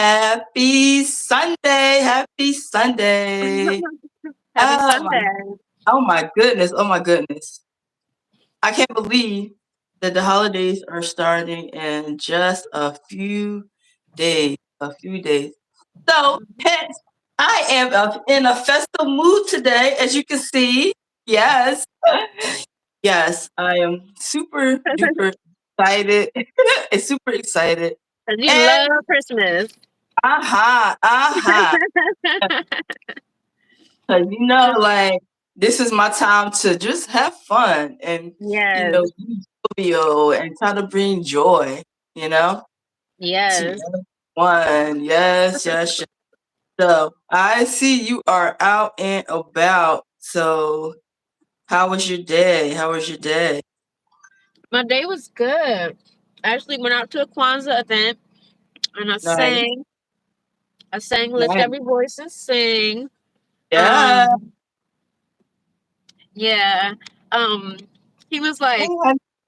Happy Sunday. Happy Sunday. Happy Oh my, Sunday. oh my goodness. Oh my goodness. I can't believe that the holidays are starting in just a few days. A few days. So, hence, I am in a festive mood today, as you can see. Yes. Yes, I am super duper excited. Super excited. 'Cause you And love Christmas. aha, aha. Because, like, this is my time to just have fun and, Yes. be jovial and try to bring joy, you know, to Yes. everyone. Yes, yes, yes. So I see you are out and about. So how was your day? How was your day? My day was good. I actually went out to a Kwanzaa event and I Nice, sang. I sang Lift nice. Every Voice and Sing. Yeah. Um, yeah. Um, he was like,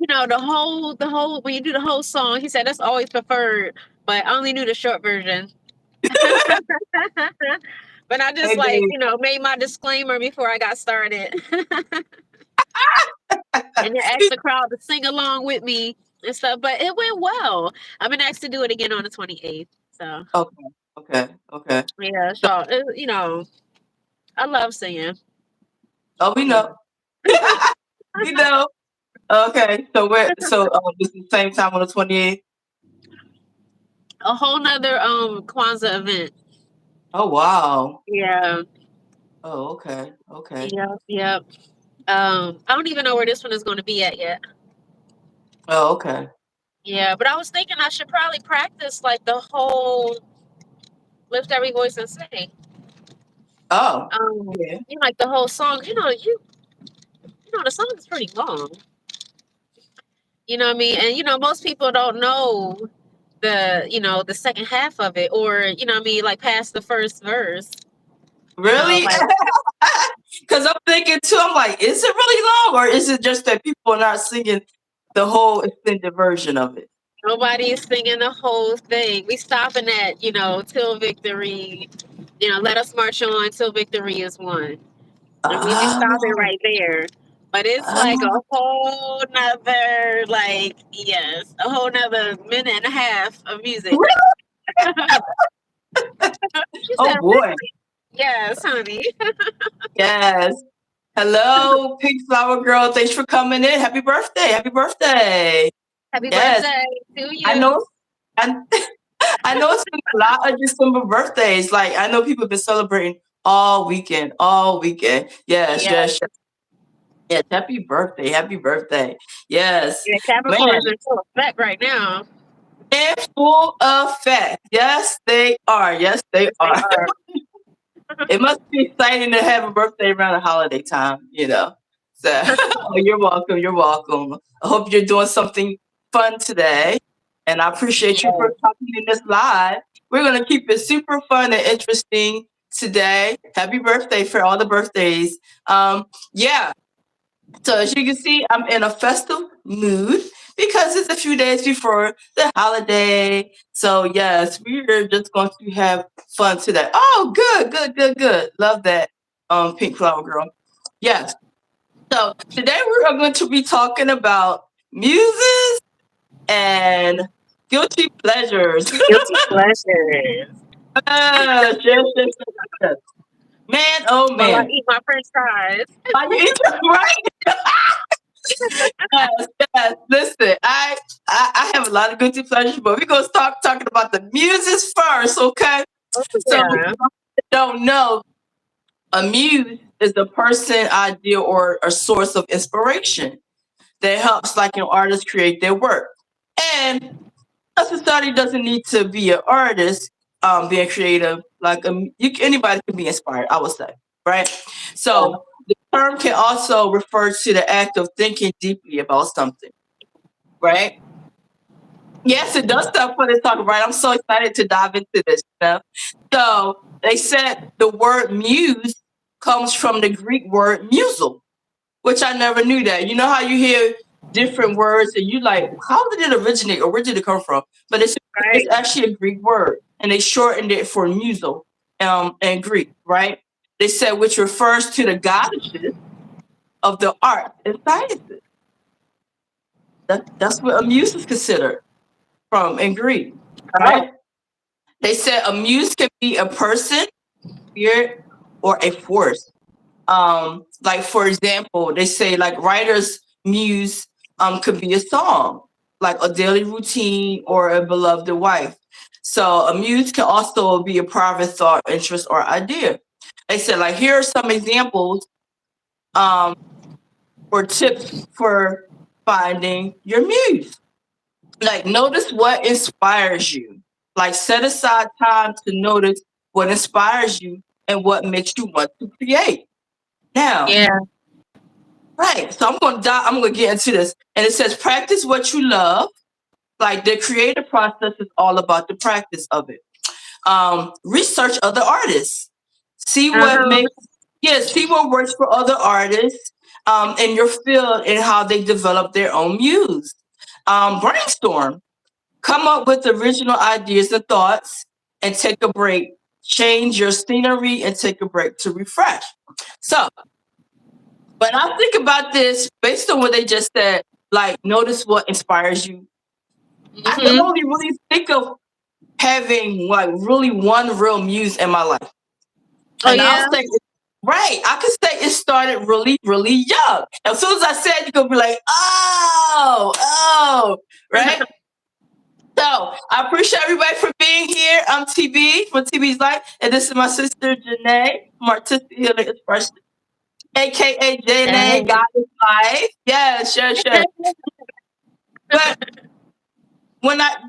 the whole when you do the whole song, he said that's always preferred, but I only knew the short version. But I just Hey, like, babe. made my disclaimer before I got started. And then asked the crowd to sing along with me and stuff. But it went well. I've been asked to do it again on the 28th. So Okay, okay, okay. yeah, So, so I love singing. oh, we Yeah. know. We know. Okay, so this is the same time on the 28th. A whole nother Kwanzaa event. Oh wow. Yeah. Oh, okay, okay. Yep. Yep. I don't even know where this one is going to be at yet. Oh, okay. Yeah, but I was thinking I should probably practice like the whole lift every voice and sing. Oh, yeah. Like the whole song. The song is pretty long. You know what I mean? And most people don't know the second half of it, or what I mean, like past the first verse. Really? Like Because I'm thinking too. I'm like, is it really long, or is it just that people are not singing the whole extended version of it? nobody is singing the whole thing. We stopping at till victory. Let us march on till victory is won. And we stop it Oh, right there. But it's like oh, a whole nother, like, yes, a whole nother minute and a half of music. She oh said, boy. yes, honey. Yes. Hello, Pink Flower Girl. Thanks for coming in. Happy birthday. Happy birthday. Happy Yes. birthday to I you. know I, I know it's been a lot of December birthdays. Like I know people have been celebrating all weekend, all weekend. Yes, Yeah. yes, yes. Yes. Happy birthday. Happy birthday. Yes. Yeah, Man, Capricorn's in full effect right now. in full effect. Yes, they are. Yes, they Yes, they are. are. It must be exciting to have a birthday around the holiday time. So oh, you're welcome. You're welcome. I hope you're doing something fun today. And I appreciate you for Yeah. coming in this live. We're gonna keep it super fun and interesting today. Happy birthday for all the birthdays. Yeah. So as you can see, I'm in a festive mood because it's a few days before the holiday. So yes, we're just going to have fun today. Oh, good, good, good, good. Love that, Pink Flower Girl. Yes. So today we are going to be talking about muses and guilty pleasures. Guilty pleasures. Yes, yes, yes, yes, yes. Man, oh While I man. eat my French fries. Are you right? Yes, yes. Listen, I have a lot of guilty pleasures, but we're gonna start talking about the muses first, okay? Oh, So if yeah. you don't know, a muse is a person, idea, or a source of inspiration that helps like an artist create their work. And a society doesn't need to be an artist being creative. Like anybody can be inspired, I would say, right? So the term can also refer to the act of thinking deeply about something, right? Yes, it does stuff for this talk, right? I'm so excited to dive into this stuff. So they said the word muse comes from the Greek word musal, which I never knew that. You know how you hear different words and you like, how did it originate or where did it come from? But it's Right? actually a Greek word. and they shortened it for muso in Greek, right? They said which refers to the goddesses of the arts and sciences. That's what a muse is considered from in Greek, Oh. right? They said a muse can be a person, spirit, or a force. Like for example, they say like writer's muse could be a song, like a daily routine or a beloved wife. So a muse can also be a private thought, interest, or idea. They said like here are some examples um, or tips for finding your muse. Like notice what inspires you. Like set aside time to notice what inspires you and what makes you want to create. Now, Yeah. right. So I'm gonna get into this. And it says practice what you love. Like the creative process is all about the practice of it. Research other artists. See what Uh-huh. makes see what works for other artists in your field and how they develop their own muse. Brainstorm. Come up with original ideas and thoughts and take a break. Change your scenery and take a break to refresh. So when I think about this, based on what they just said, like notice what inspires you. I can Mm-hmm. only really think of having like really one real muse in my life. Oh And yeah. I'll say, right, I could say it started really, really young. As soon as I said, you're gonna be like, right? So I appreciate everybody for being here. I'm TB from TB's Life, and this is my sister Janae from Artistic Healing Expression, aka Janae, Hey. God is Life. Yes, yes, yes. But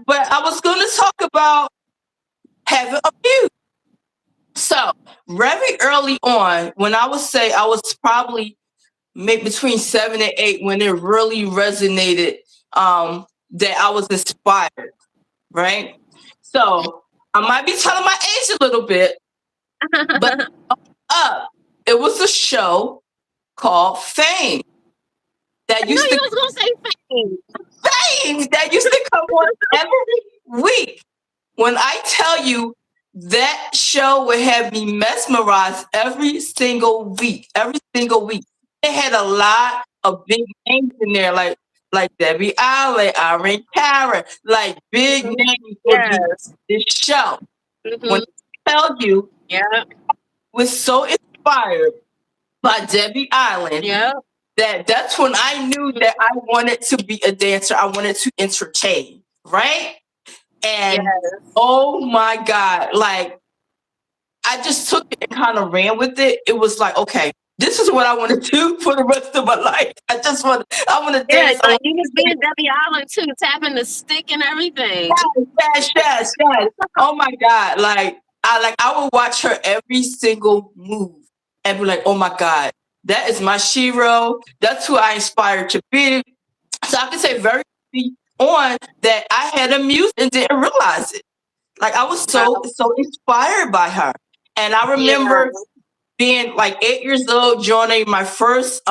but I was gonna talk about having a muse. So very early on, when I would say I was probably maybe between 7 and 8 when it really resonated that I was inspired, right? So I might be telling my age a little bit, but it was a show called Fame I that knew used to you was gonna say fame. come on every week. When I tell you that show would have me mesmerized every single week. It had a lot of big names in there, like Debbie Allen, Aaron Cara, like big Mhm. names would be Yes. this show. When Mm-hmm. I tell you Yeah. was so inspired by Debbie Allen Yeah. that's when I knew that I wanted to be a dancer. I wanted to entertain, right? And Yes. oh my God, like I just took it and kind of ran with it. It was like, okay, this is what I want to do for the rest of my life. I want to Yeah, dance. I like want you was to being Debbie Allen too, tapping the stick and everything. yes. Oh my God. I would watch her every single move and be like, oh my God, that is my shiro. That's who I inspired to be. So I can say very early on that I had a muse and didn't realize it. Like I was so Wow. so inspired by her. And I Yeah. remember being like 8 years old, joining my first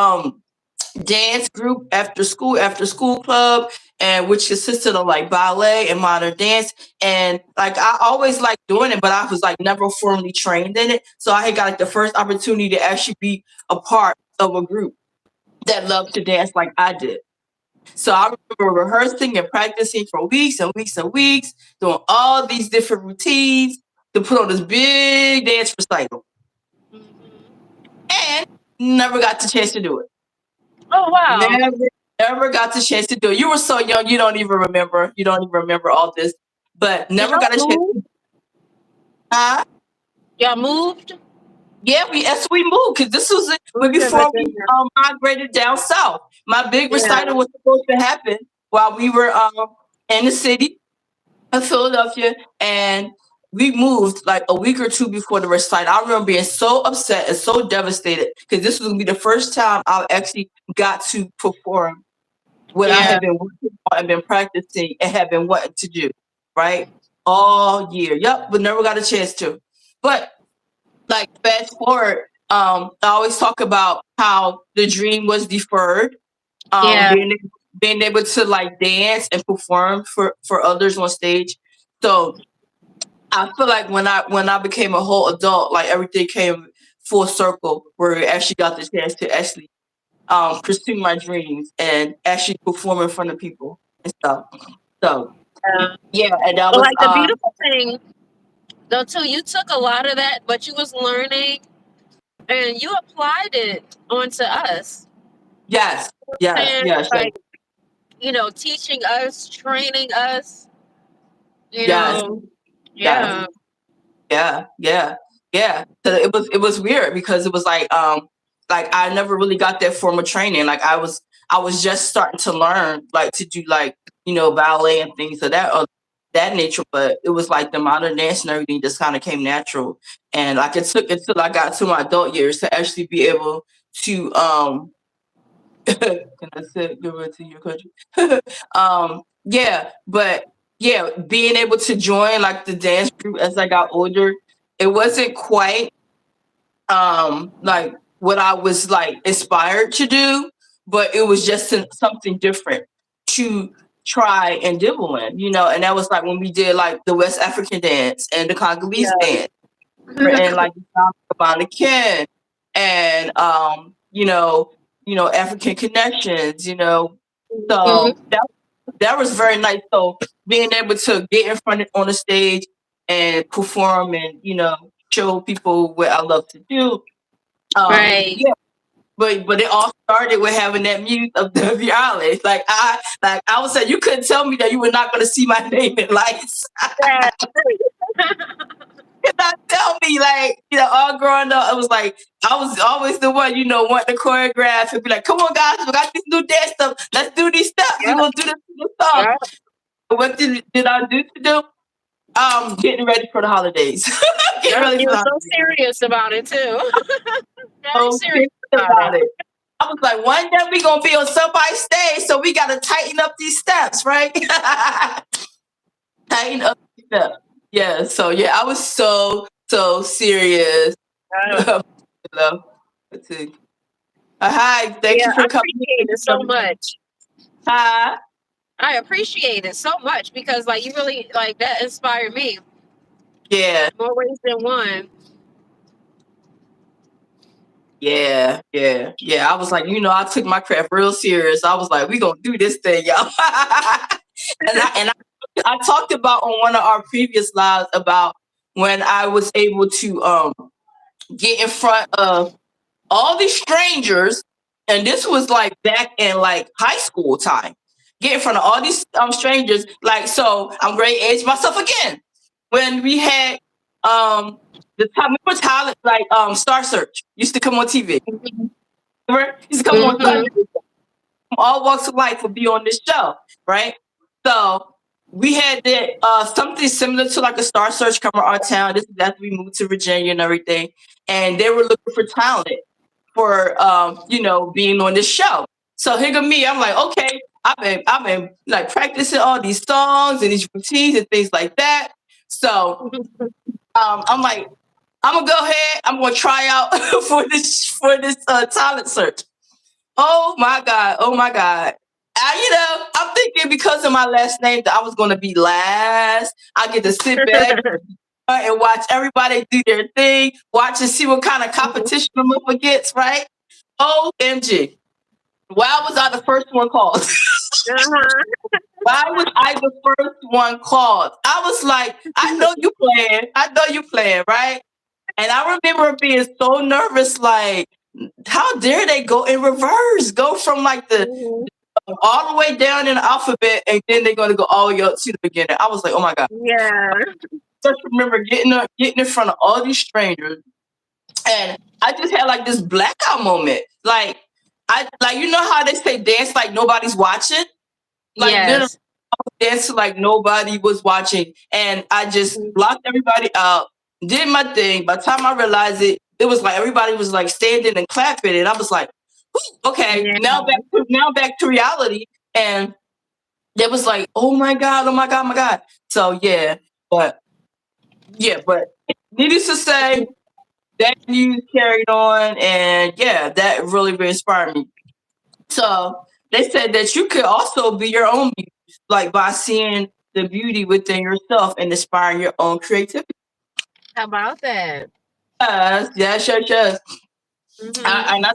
dance group after school club, and which consisted of like ballet and modern dance. And like I always liked doing it, but I was like never formally trained in it. So I had got like the first opportunity to actually be a part of a group that loved to dance like I did. So I remember rehearsing and practicing for weeks and weeks and weeks, doing all these different routines to put on this big dance recital. Mhm. And never got the chance to do it. Oh wow. Never, never got the chance to do it. You were so young, you don't even remember. You don't even remember all this. But Did never y'all got a chance move? to Y'all moved? yeah, we moved because this was Oh my before we goodness. migrated down south. My big Yeah. recital was supposed to happen while we were in the city of Philadelphia, and we moved like a week or two before the recital. I remember being so upset and so devastated because this was gonna be the first time I actually got to perform what I Yeah. had been working on and been practicing and have been wanting to do, right? All year. Yep, but never got a chance to. But like fast forward, I always talk about how the dream was deferred, Yeah. being able to like dance and perform for others on stage. So I feel like when I became a whole adult, like everything came full circle where I actually got the chance to actually pursue my dreams and actually perform in front of people and stuff. So Yeah. yeah, and that But was like the beautiful thing though too, you took a lot of that, but you was learning and you applied it onto us. yes, yes, And yes, yes, like, teaching us, training us, you yes, know, yes. yeah. Yeah, yeah, yeah. So it was weird because it was like I never really got that formal training. Like I was just starting to learn like to do like ballet and things of that nature. But it was like the modern dance and everything just kind of came natural. And like it took until I got to my adult years to actually be able to can I say give it to your country? Yeah, but yeah, being able to join like the dance group as I got older, it wasn't quite like what I was like inspired to do, but it was just something different to try and dabble in, and that was like when we did like the West African dance and the Congolese Yeah. dance and like the Ken and African connections, Mhm. so that was very nice. So being able to get in front on the stage and perform and show people what I love to do. Right. Yeah, but it all started with having that muse of the Island. Like I would say, you couldn't tell me that you were not going to see my name in lights. Yeah. Could not tell me, like, all growing up, it was like I was always the one, wanting to choreograph and be like, "Come on, guys, we got this new dance stuff. Let's do these steps. We're Yeah. gonna do this song." Yeah. What did I do to do? Getting ready for the holidays. Getting Yep. ready You for were the so holidays. serious about it too. Very So serious serious about about it. it. I was like, one day we gonna be on somebody's stage, so we gotta tighten up these steps, right? Tighten up these steps. Yeah. So yeah, I was so serious. Yeah. Hello. Let's see. Hi, thank Yeah, you I for coming. appreciate Thank it you for so everything. much. Hi. I appreciate it so much because like you really like that inspired me Yeah, more ways than one. yeah. I was like, I took my craft real serious. I was like, we gonna do this thing, y'all. And I talked about on one of our previous lives about when I was able to get in front of all these strangers, and this was like back in like high school time. Get in front of all these strangers, like so. I'm ready to age myself again. When we had the time, remember talent like Star Search used to come on TV. Remember? Used to come on Mm-hmm. Sunday. All walks of life would be on this show, right? So we had that something similar to like a Star Search come our town. This is after we moved to Virginia and everything, and they were looking for talent for being on this show. So here go me. I'm like, okay, I've been like practicing all these songs and these routines and things like that. So I'm like, I'm gonna go ahead. I'm gonna try out for this talent search. Oh my god! Oh my god! I'm thinking because of my last name that I was gonna be last. I get to sit back and watch everybody do their thing, watch and see what kind of competition I'm up against, right? OMG. Why was I the first one called? Uh-huh. Why was I the first one called? I was like, I know you playing. I know you playing, right? And I remember being so nervous, like, how dare they go in reverse? Go from like the Mhm. all the way down in the alphabet, and then they're gonna go all the way up to the beginning. I was like, oh my god. Yeah. Just remember getting in front of all these strangers, and I just had like this blackout moment. Like I like how they say dance like nobody's watching. Like literally Yes. dance like nobody was watching, and I just Mhm. blocked everybody out, did my thing. By the time I realized it, it was like everybody was like standing and clapping, and I was like, okay, Yeah. now back to reality, and it was like, oh my god, oh my god, oh my god. So but but needless to say, that news carried on, and that really inspired me. So they said that you could also be your own muse, like by seeing the beauty within yourself and inspiring your own creativity. How about that? Yes, yes, yes. Mm-hmm. And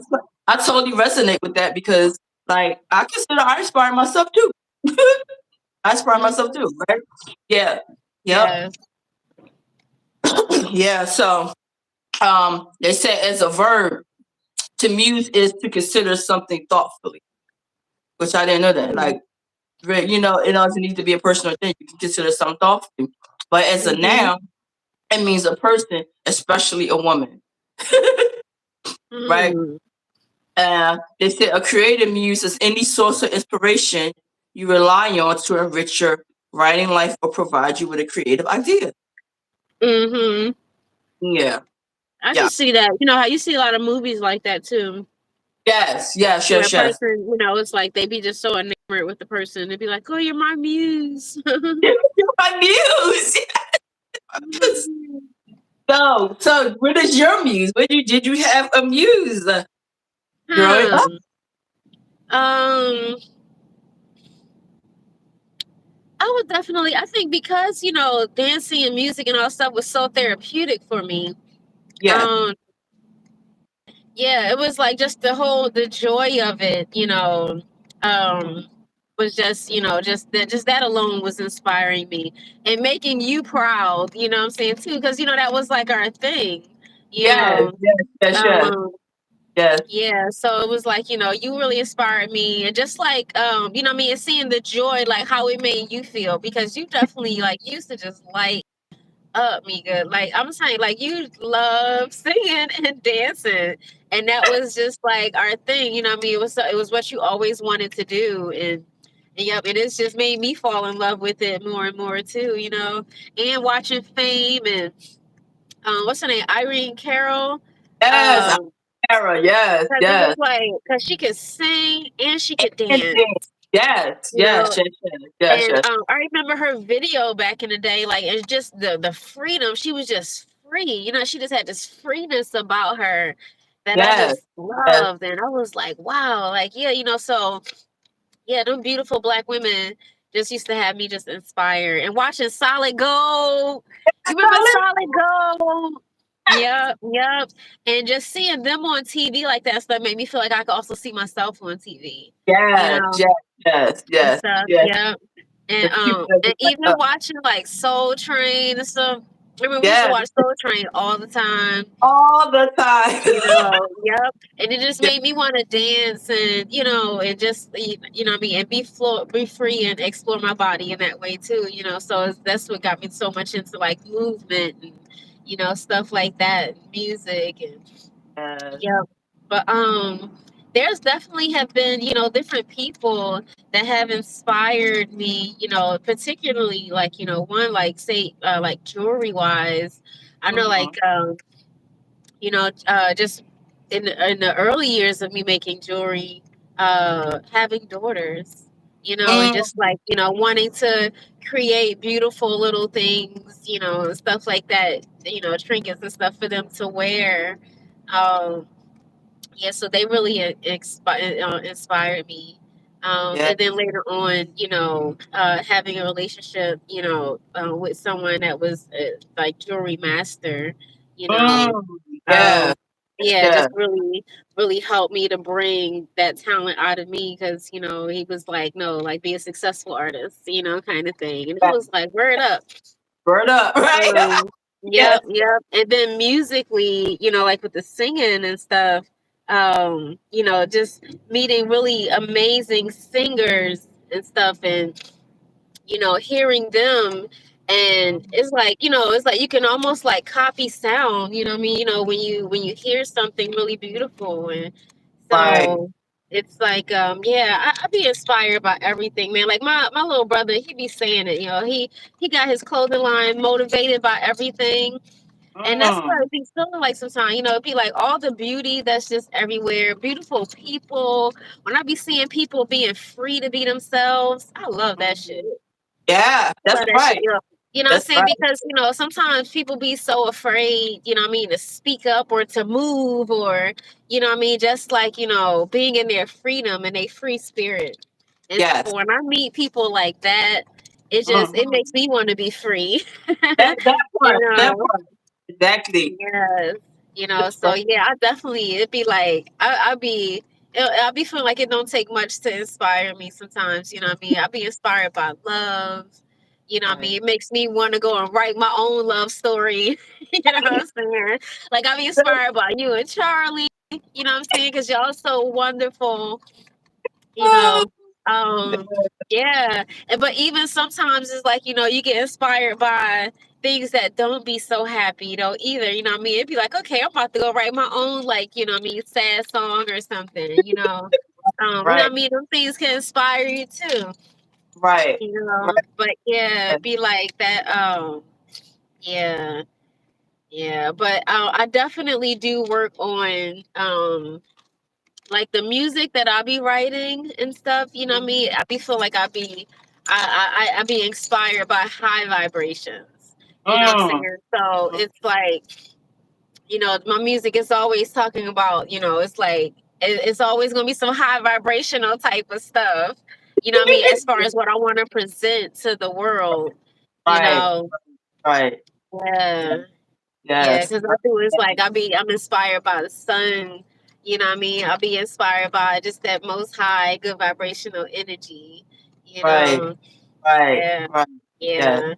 I totally resonate with that because, like, I consider I inspire myself too. I inspire myself Mm-hmm. too, right? Yeah. Yep. Yes. Yeah. So, they say as a verb, to muse is to consider something thoughtfully, which I didn't know that. Mm-hmm. Like, it doesn't need to be a personal thing. You can consider something thoughtfully. But as a Mm-hmm. noun, it means a person, especially a woman, right? Mm-hmm. They say a creative muse is any source of inspiration you rely on to enrich your writing life or provide you with a creative idea. Mm-hmm. Yeah. I can Yeah. see that. You know how you see a lot of movies like that too, Yes. Yes. where a Yes. Yes. person, it's like they be just so enamored with the person. They'd be like, "Oh, you're my muse." My muse. You're my Yes. muse. So what is your muse? Did you have a muse growing up? Hmm. Um, I would definitely. I think because dancing and music and all stuff was so therapeutic for me. Yes. Um, yeah, it was like just the joy of it. Um, was just that alone was inspiring me and making you proud. You know what I'm saying too, because that was like our thing. You Yes. know. Yes. Yes. Yes. Um, Yes. Yeah, so it was like, you really inspired me and just like what I mean, and seeing the joy, like how it made you feel because you definitely like used to just light up me good. Like I'm saying, like you love singing and dancing. And that was just like our thing, you know what I mean? It was what you always wanted to do and yep, and it's just made me fall in love with it more and more too, and watching Fame and what's her name? Irene Carroll. Yes. Um Sarah. Yes. because it was Yes. like, because she could sing and she could And dance, then- yes. you Yes. know. Yes. Yes. Yes. And Yes. I remember her video back in the day, like it's just the freedom. She was just free, she just had this freeness about her that I Yes. just Yes. loved. And I was like, wow, like, yeah, so yeah, them beautiful black women just used to have me just inspired. And watching Solid Gold. You remember Solid Gold? Yep, yep. And just seeing them on TV like that stuff made me feel like I could also see myself on TV, you Yes, know, yes, yes, and yes, stuff. yes. Yep. The And people that was like, even watching like Soul Train and stuff. I mean, we used to yes, watch Soul Train all the time. all the time. Yep. And it just Yeah, made me want to dance and, and just, what I mean, and be free and explore my body in that way too, So that's what got me so much into like movement and, stuff like that, music and, yes. yep. But, there's definitely have been, different people that have inspired me, particularly like, one like say, like jewelry wise. I know Mhm. like, just in the early years of me making jewelry, having daughters, and Mm, just like wanting to create beautiful little things, and stuff like that, trinkets and stuff for them to wear. Um, yeah, so they really inspired me. yeah. And then later on, having a relationship, with someone that was like jewelry master, you know, Mm, yeah, um, yeah, yeah, just really, really helped me to bring that talent out of me because, he was like, no, like be a successful artist, kind of thing. And it yeah. was like, word up. Burn up, right? Um, Yes, yep, yep. And then musically, like with the singing and stuff, just meeting really amazing singers and stuff and, hearing them. And it's like you can almost like copy sound, you know what I mean? When you hear something really beautiful and right. so it's like, yeah, I be inspired by everything, man. Like my little brother, he be saying it, he got his clothing line motivated by everything. And that's what Mm, it be feeling like sometimes, it'd be like all the beauty that's just everywhere, beautiful people. When I be seeing people being free to be themselves, I love that shit. mhm. Yeah, I that's love that shit, right. You know what I'm That's saying? right. Because, sometimes people be so afraid, what I mean, to speak up or to move or, what I mean, just like, being in their freedom and their free spirit. And Yes, so when I meet people like that it makes me want to be free. That you part, that know. part, exactly. Yes. So That's yeah, I definitely it'd be like I'll be feeling like it don't take much to inspire me sometimes, you know what I mean? I'll be inspired by love. You know what I mean? right. It makes me want to go and write my own love story. You know what I'm saying? Like I'll be inspired by you and Charlie, you know what I'm saying? Because y'all so wonderful, you know. Yeah. But even sometimes it's like, you get inspired by things that don't be so happy, either. You know what I mean? It'd be like, okay, I'm about to go write my own, like, you know what I mean, sad song or something, you know. You know Right, what I mean? Them things can inspire you too, right, you know. right. But yeah, be like that, yeah, yeah. But I definitely do work on like the music that I be writing and stuff, you know what I mean? I be feel like I be inspired by high vibrations. You know what I'm Mm, saying? So it's like, my music is always talking about, it's like it's always gonna be some high vibrational type of stuff. You know what I mean? As far as what I want to present to the world, you right, know. right. Yeah. Yeah, Yes. because I do. It's like I'm inspired by the sun. You know what I mean? I'll be inspired by just that most high, good vibrational energy. You Right, know? right, Yeah, right. Yes. yeah,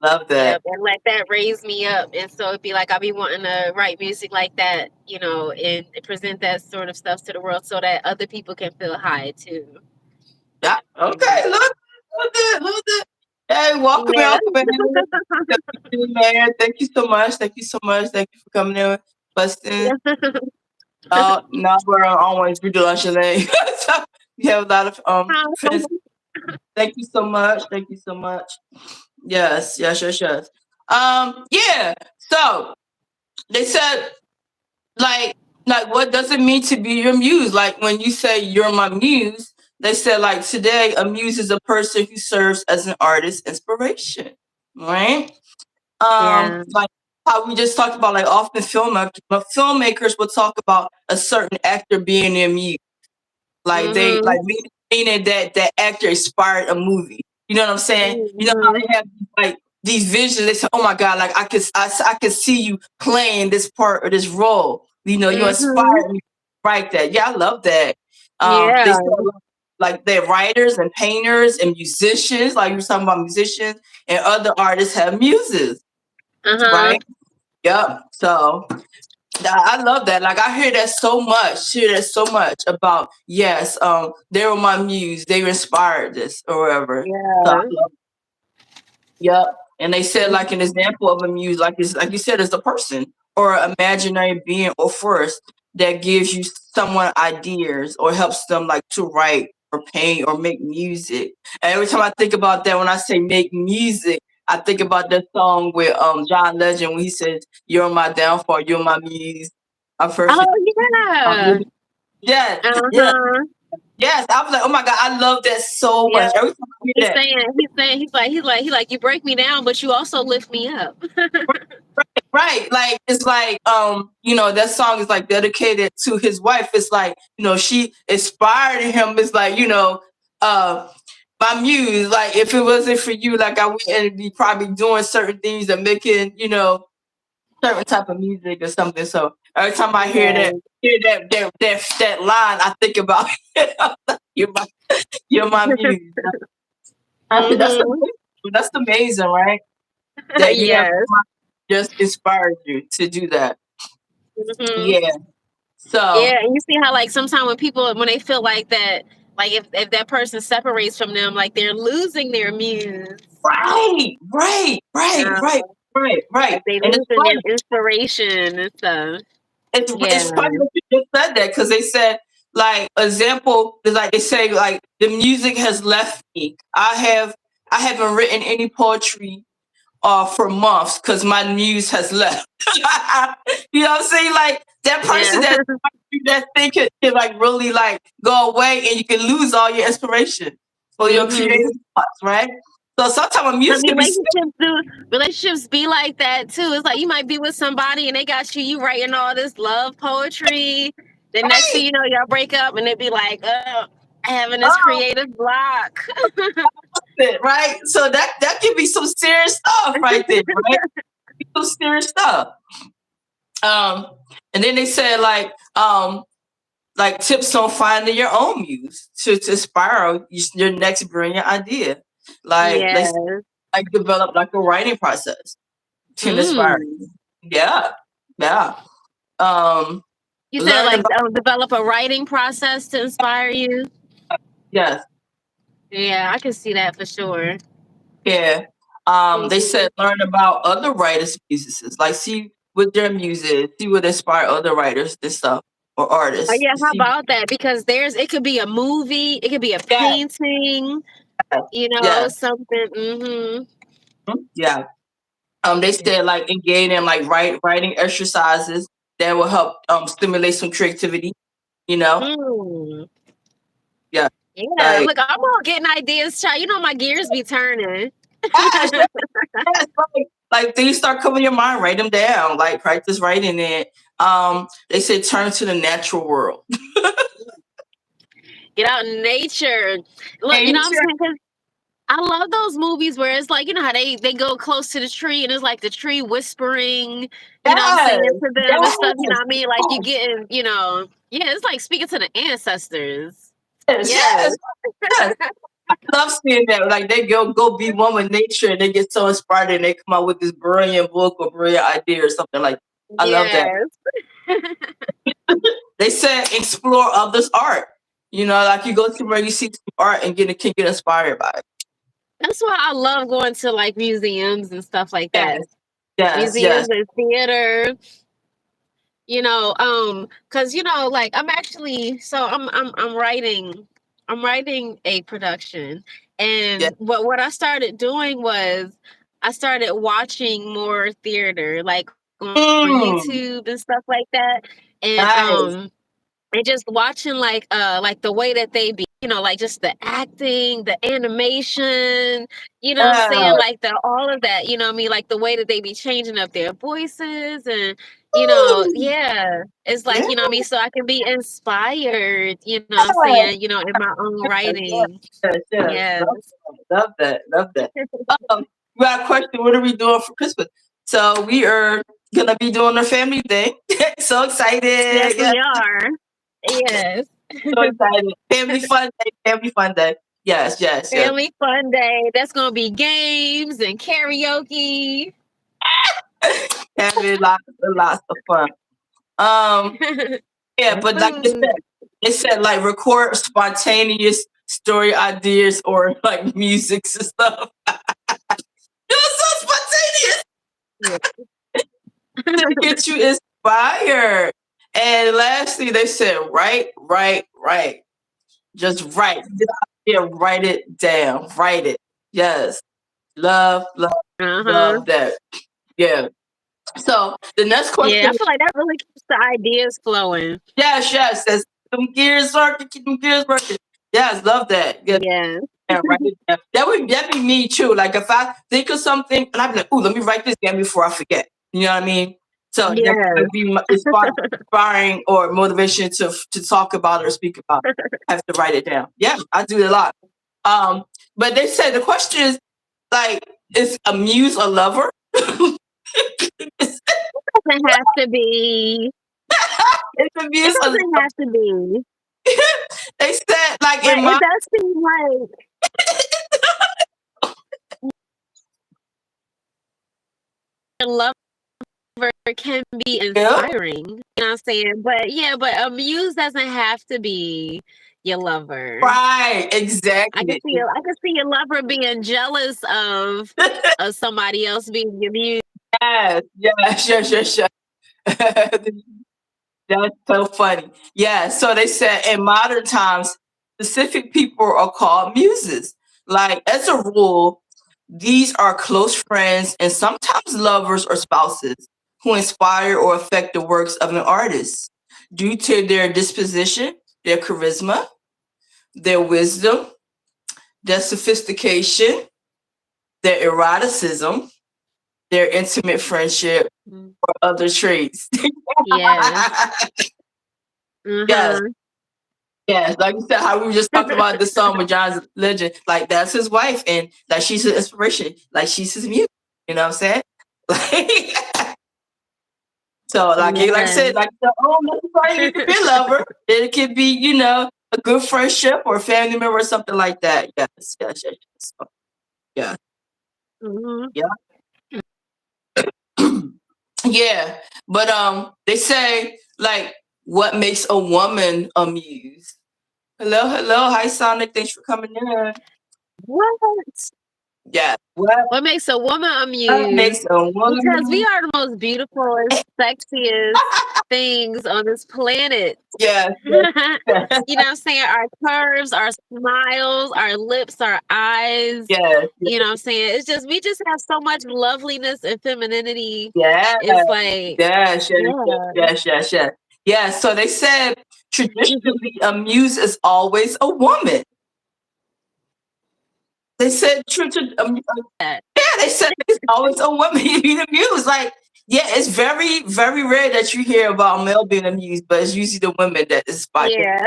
Love yeah. that. And let that raise me up. And so it'd be like I'll be wanting to write music like that, and present that sort of stuff to the world so that other people can feel high too. Yeah. You know? Okay. Look it. Look it. Hey, welcome in, Yeah. welcome in. Thank you, man. Thank you so much. Thank you so much. Thank you for coming in, busting. Now we're on one we do lunch today. So you have a lot of fans. Thank you so much. Thank you so much. Yes, yes, yes, yes. Yeah. So they said like what does it mean to be your muse? Like when you say you're my muse, they said like today a muse is a person who serves as an artist inspiration. Right? Yeah. Like how we just talked about like often filmmakers will talk about a certain actor being their muse. Like they Mhm. like meaning that that actor inspired a movie. You know what I'm saying? You know how Mhm. they have like these visions. They say, "Oh my God, like I could see you playing this part or this role." You know, you Mhm. inspired me to write that. Yeah, I love that. They Yeah. say like they're writers and painters and musicians. Like you were talking about musicians and other artists have muses, Uh huh. right? Yep. So I love that. Like I hear that so much. Hear that so much about yes. They were my muse. They inspired this or whatever. So I Yeah. love. Yep. And they said Mhm. like an example of a muse, like it's like you said, is a person or an imaginary being or force that gives you someone ideas or helps them like to write or paint or make music. And every time I think about that, when I say make music, I think about that song with John Legend when he says, "You're my downfall, you're my muse." I'm perfect. Oh yeah. Yeah, yeah, Uh-huh. yes. I was like, oh my God, I love that so Yeah. much. Every time I hear He's that, saying, he's like, you break me down, but you also lift me up. right. Like it's like that song is like dedicated to his wife. It's like, she inspired him. It's like, uh my muse, like if it wasn't for you, like I wouldn't be probably doing certain things and making, certain type of music or something. So every time I Yeah. hear that line, I think about you're my you're my muse. I said Mhm. that's amazing, right? That you have Yes. someone just inspired you to do that. Mhm. Yeah. So Yeah, and you see how like sometimes when they feel like that, like if that person separates from them, like they're losing their muse. right, right, right, Yeah. right, right, right. Like they And it's losing funny. their inspiration and stuff. Yeah. It's funny that you just said that because they said like example is like they say like the music has left me. I haven't written any poetry for months because my muse has left. You know what I'm saying? Like that Yeah. person that thing can like really like go away and you can lose all your inspiration for your Mhm. creative thoughts, right? So sometimes a But muse can be relationships be like that too. It's like you might be with somebody and they got you writing all this love poetry. The next thing right. you know, y'all break up and they be like, having this Oh, creative block. right? So that could be some serious stuff right there, right? Some serious stuff. Um, and then they said like tips on finding your own muse to inspire your next brilliant idea. Like they Yes. like develop like a writing process to inspire Mm. you. Yeah, yeah. Um, You said learn like about develop a writing process to inspire you. yes, Yeah, I can see that for sure. yeah. They Mhm. said learn about other writers' muses, like see what their muses, see what inspire other writers and stuff or Oh artists. yeah, how See, about that? Because it could be a movie, it could be a yeah, painting, yeah, something. Mm-hmm. yeah. They said like engage in like writing exercises that will help stimulate some creativity. You know, Mm. yeah, Yeah, like look, I'm all getting ideas, child. My gears be turning. yes, yes, yes, like things start coming to your mind, write them down, like practice writing it. They said turn to the natural world. Get out in nature. Look, you know what I'm Nature, saying? 'Cause I love those movies where it's like, how they go close to the tree and it's like the tree whispering, what I'm yes, saying, to them and stuff, yes, what I mean? Like you getting, yeah, it's like speaking to the ancestors. yes, Yes. yes, yes. I love seeing that. Like they go be one with nature, and they get so inspired, and they come out with this brilliant book or brilliant idea or something like. I love that. Yes. They said explore others' art. Like you go somewhere, you see some art, and can get inspired by it. That's why I love going to like museums and stuff like that. Yes, yes, yes. Museums and theater. Because like I'm actually I'm writing a production, Yeah. and what I started doing was I started watching more theater, like on Mm, YouTube and stuff like that, and nice. just watching like the way that they be, like just the acting, the animation, what I'm saying, Uh, like the all of that, what I mean, like the way that they be changing up their voices and ooh, yeah, it's yeah, like, what I mean, so I can be inspired, what I'm saying, in my own yes, writing. yes, yes. Yes. Love that, love that. We got a question. What are we doing for Christmas? So we are gonna be doing a family thing. So Yes, excited! Yeah, we are. Yes. so excited. Family fun day. Family fun day. Yes, yes, yes. Family fun day. That's gonna be games and karaoke. Having lots of fun. Um, yeah, And but like I food. said, it said like record spontaneous story ideas or like music and stuff. It was so spontaneous Yeah. to get you inspired. And lastly, they said write, write, write. Just write. Yeah, write it down. Write it. Yes. Love, love, Uh-huh. love that. Yeah. So the next Yeah, question. I feel like that really keeps the ideas flowing. Yes, yes. Says them gears working, keep them gears working. Yes, love that. Yeah, Yeah. yeah, write it down. That be me too. Like if I think of something and I'm like, ooh, let me write this down before I forget. You know what I mean? So that Yes. could be inspiring or motivation to talk about it or speak about it. I have to write it down. Yeah, I do it a lot. Um, but they said the question is like, is a muse a lover? Is Doesn't have to be. a It muse a doesn't lover? have to be. They said like But in it my does seem like a lover can be yeah, inspiring. You know what I'm saying? But yeah, but a muse doesn't have to be your lover. right, exactly. I can see your lover being jealous of somebody else being your muse. Yes, yes, yes, yes, yes. That's so funny. Yeah, so they said in modern times, specific people are called muses. Like, as a rule, these are close friends and sometimes lovers or spouses who inspire or affect the works of an artist due to their disposition, their charisma, their wisdom, their sophistication, their eroticism, their intimate friendship, Mm. or other traits. Yes. Yes, Uh-huh. Yeah, like you said, how we were just talking about the song with John's Legend. Like that's his wife, and like she's his inspiration. Like she's his music. You know what I'm saying? Like so, like I said, Yes. like the necessarily it could be a lover. It could be, a good friendship or a family member or something like that. Yes, yes, yes. Yes. So, yeah, Mhm. yeah, yeah. But they say like what makes a woman a muse? Hello, hello, hi Sonic. Thanks for coming in. What? Yeah, what What makes a woman makes amused? a Because we woman? are the most beautiful and sexiest things on this planet. Yes, You yes, know what I'm saying? Our curves, our smiles, our lips, our eyes. yes, You know what I'm saying? It's just we just have so much loveliness and femininity. yes, It's like, yes, yes, yes, yeah. yes, yes, yes. Yeah, so they said traditionally a muse is always a woman. They said That. yeah, they said it's always a woman being a muse. Like, yeah, it's very, very rare that you hear about a male being a muse, but it's usually the women that inspire. Yeah.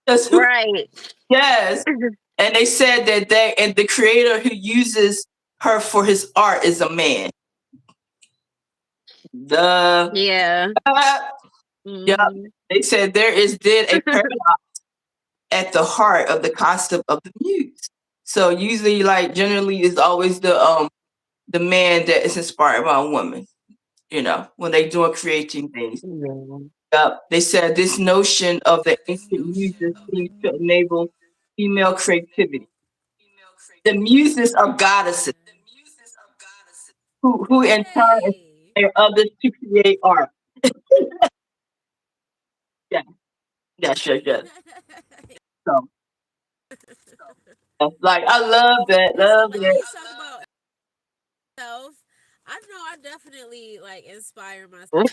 That's who, Right. yes. And they said that the creator who uses her for his art is a man. The Yeah. yeah, Mhm. they said there is then a paradox at the heart of the concept of the muse. So usually, like generally, is always the man that is inspired by a woman. When they doing creating things. Yeah. Yep. They said this notion of the ancient muses seems to enable female creativity. The muses are goddesses who in turn Hey. inspire others to create art. Yeah, yeah, sure, sure. So, like, I love that, It sounds love like when that. you talk about self, I know I definitely like inspire myself.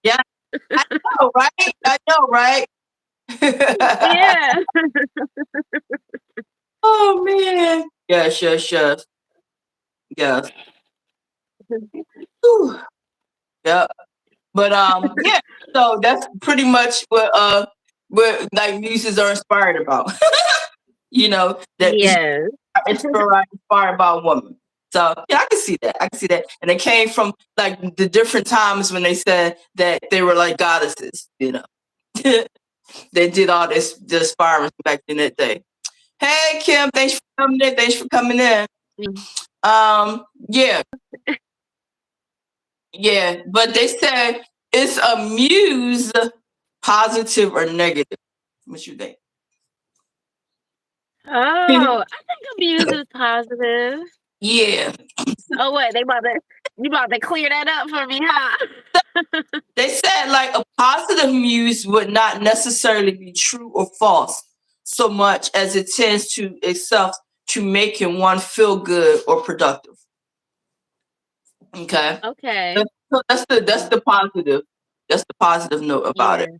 Yeah, I know, right? I know, right? Yeah. Oh man. Yeah, sure, sure. Yeah. Whew. Yeah. But yeah. So that's pretty much what like muses are inspired about. That is Yes. inspired by a woman. So yeah, I can see that. I can see that. And it came from like the different times when they said that they were like goddesses. They did all the inspiring back in that day. Hey Kim, thanks for coming in. Thanks for coming in. Yeah, yeah. But they said is a muse positive or negative? What you think? Oh, I think abuse is positive. Yeah. Oh, what? You about to clear that up for me, huh? They said like a positive muse would not necessarily be true or false so much as it tends to itself to making one feel good or productive. Okay. Okay. So that's the positive. That's the positive note about it.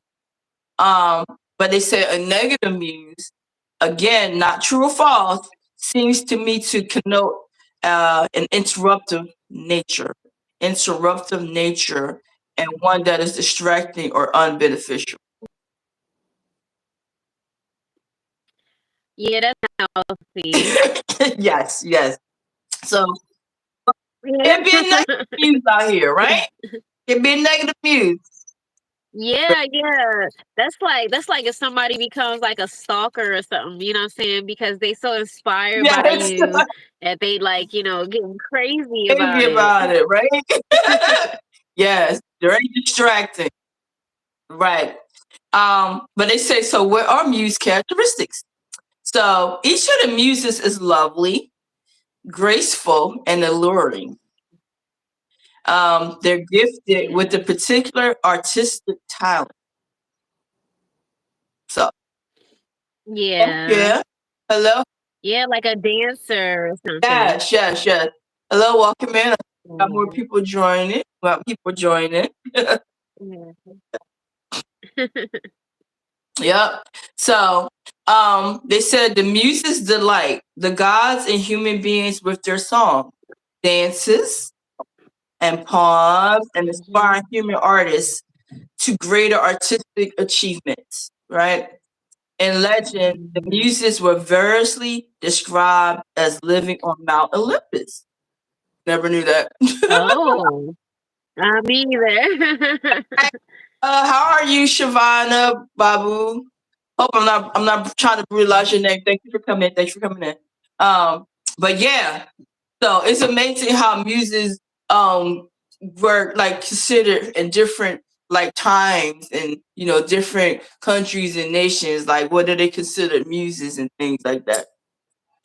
Yeah. But they say a negative muse, again, not true or false, seems to me to connote an interruptive nature, and one that is distracting or unbeneficial. Yeah, that's healthy. Yes, yes. So Yeah. it be a negative muse out here, right? It be a negative muse. Yeah, yeah. That's like if somebody becomes like a stalker or something, you know what I'm saying? Because they so inspired by Yes, you that they like, getting crazy crazy about it. about it, right? Yes, very distracting. Right. But they say, so what are muse characteristics? So each of the muses is lovely, graceful, and alluring. They're gifted with a Yeah. particular artistic talent. So, oh, Yeah. yeah. Hello. Yeah, like a dancer or something. Yes, yes, yes. Hello, welcome in. Got more Mhm. people joining. Got people joining. Yeah. Yep. So, they said the muses delight the gods and human beings with their song, dances, and poems, and Mhm. inspiring human artists to greater artistic achievements, right? In legend, the Muses were variously described as living on Mount Olympus. Never knew that. Oh, me either. How are you, Shavana Babu? Hope I'm not trying to brutalize your name. Thank you for coming in. Thanks for coming in. But yeah, so it's amazing how muses were like considered in different like times and different countries and nations. Like what are they considered muses and things like that,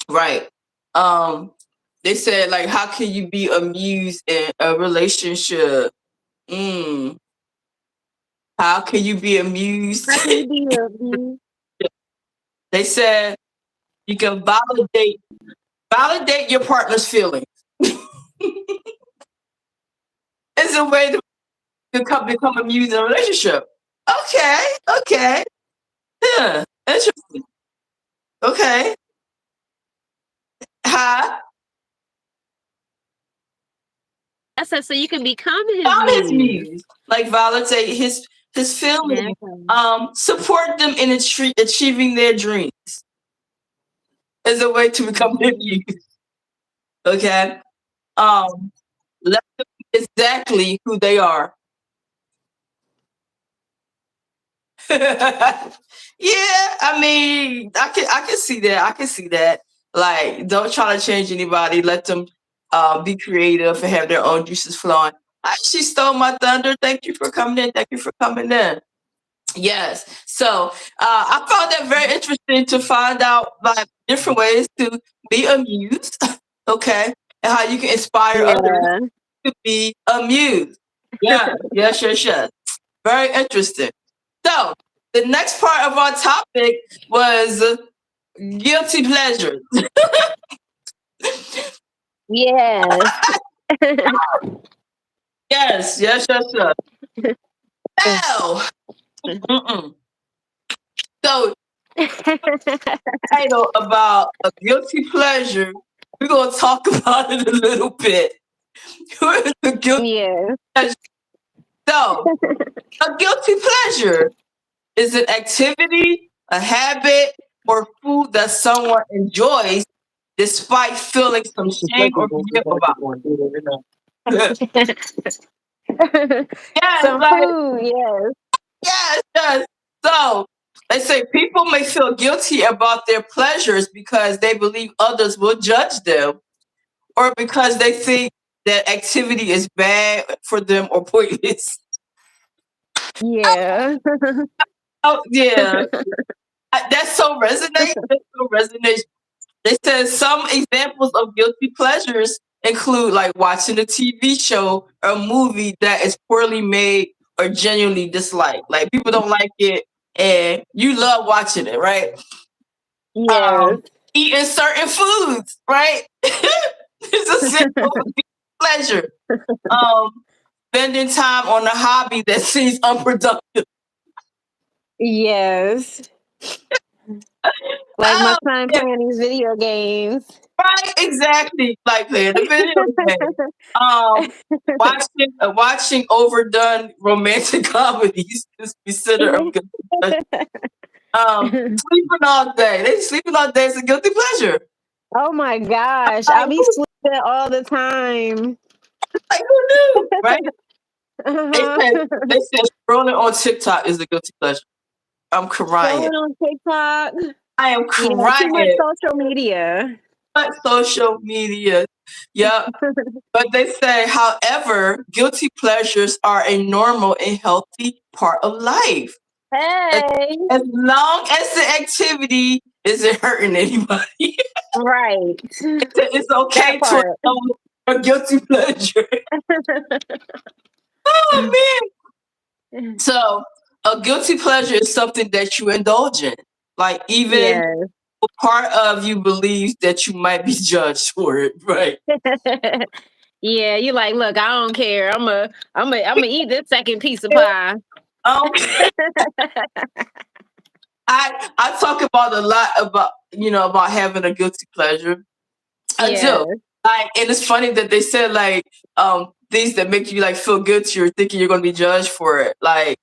right? Um, they said like how can you be a muse in a relationship? Mm, how can you be amused? How can you be a They said you can validate your partner's feelings. It's a way to become amused in a relationship. Okay, okay. Yeah, interesting. Okay. Huh? I said so you can become his Found his muse. muse. Like validate his feelings. Okay. Support them in achieving their dreams. Is a way to become their muse. Okay. Um, let them be exactly who they are. Yeah, I mean, I can see that. I can see that. Like, don't try to change anybody. Let them be creative and have their own juices flowing. She stole my thunder. Thank you for coming in. Thank you for coming in. Yes. So I found that very interesting to find out like different ways to be amused. Okay, and how you can inspire others Yeah. to be amused. Yeah. Yes. Yes. Yes. Very interesting. So the next part of our topic was guilty pleasures. Yes. Yes, yes, yes, yes. Now, mm-mm. So title about a guilty pleasure. We're gonna talk about it a little bit. The guilty Yes. pleasure. So, a guilty pleasure is an activity, a habit, or food that someone enjoys despite feeling some shame or guilt about it. Yes, Some like food, yes. yes, yes. So they say people may feel guilty about their pleasures because they believe others will judge them, or because they think that activity is bad for them or pointless. Yeah. Oh yeah, that's so resonate. That's so resonate. They said some examples of guilty pleasures include like watching a TV show or movie that is poorly made or genuinely disliked. Like people don't like it and you love watching it, right? Yes. Eating certain foods, right? It's a simple pleasure. Um, spending time on a hobby that seems unproductive. Yes. Like my Oh, son yeah, playing these video games. right, exactly. Like playing a video game. Um, watching overdone romantic comedies is considered a guilty pleasure. Sleeping all day. They sleeping all day is a guilty pleasure. Oh my gosh. I Like be sleeping all the time. who knew, right? They Uh-huh. said they said scrolling on TikTok is a guilty pleasure. I'm crying. Scrolling on TikTok. I am Yeah, too much crying. social media. But social media. Yep. But they say, however, guilty pleasures are a normal and healthy part of life. As, Hey. as long as the activity isn't hurting anybody, Right. it's That okay to part. indulge a guilty pleasure. Oh man. So a guilty pleasure is something that you indulge in. Like even Yes. part of you believes that you might be judged for it, right? Yeah, you like, look, I don't care. I'm a eat this second piece of pie. Okay. I talk about a lot about about having a guilty pleasure. I Yes. do. Like, and it's funny that they said like things that make you like feel guilty or thinking you're gonna be judged for it. Like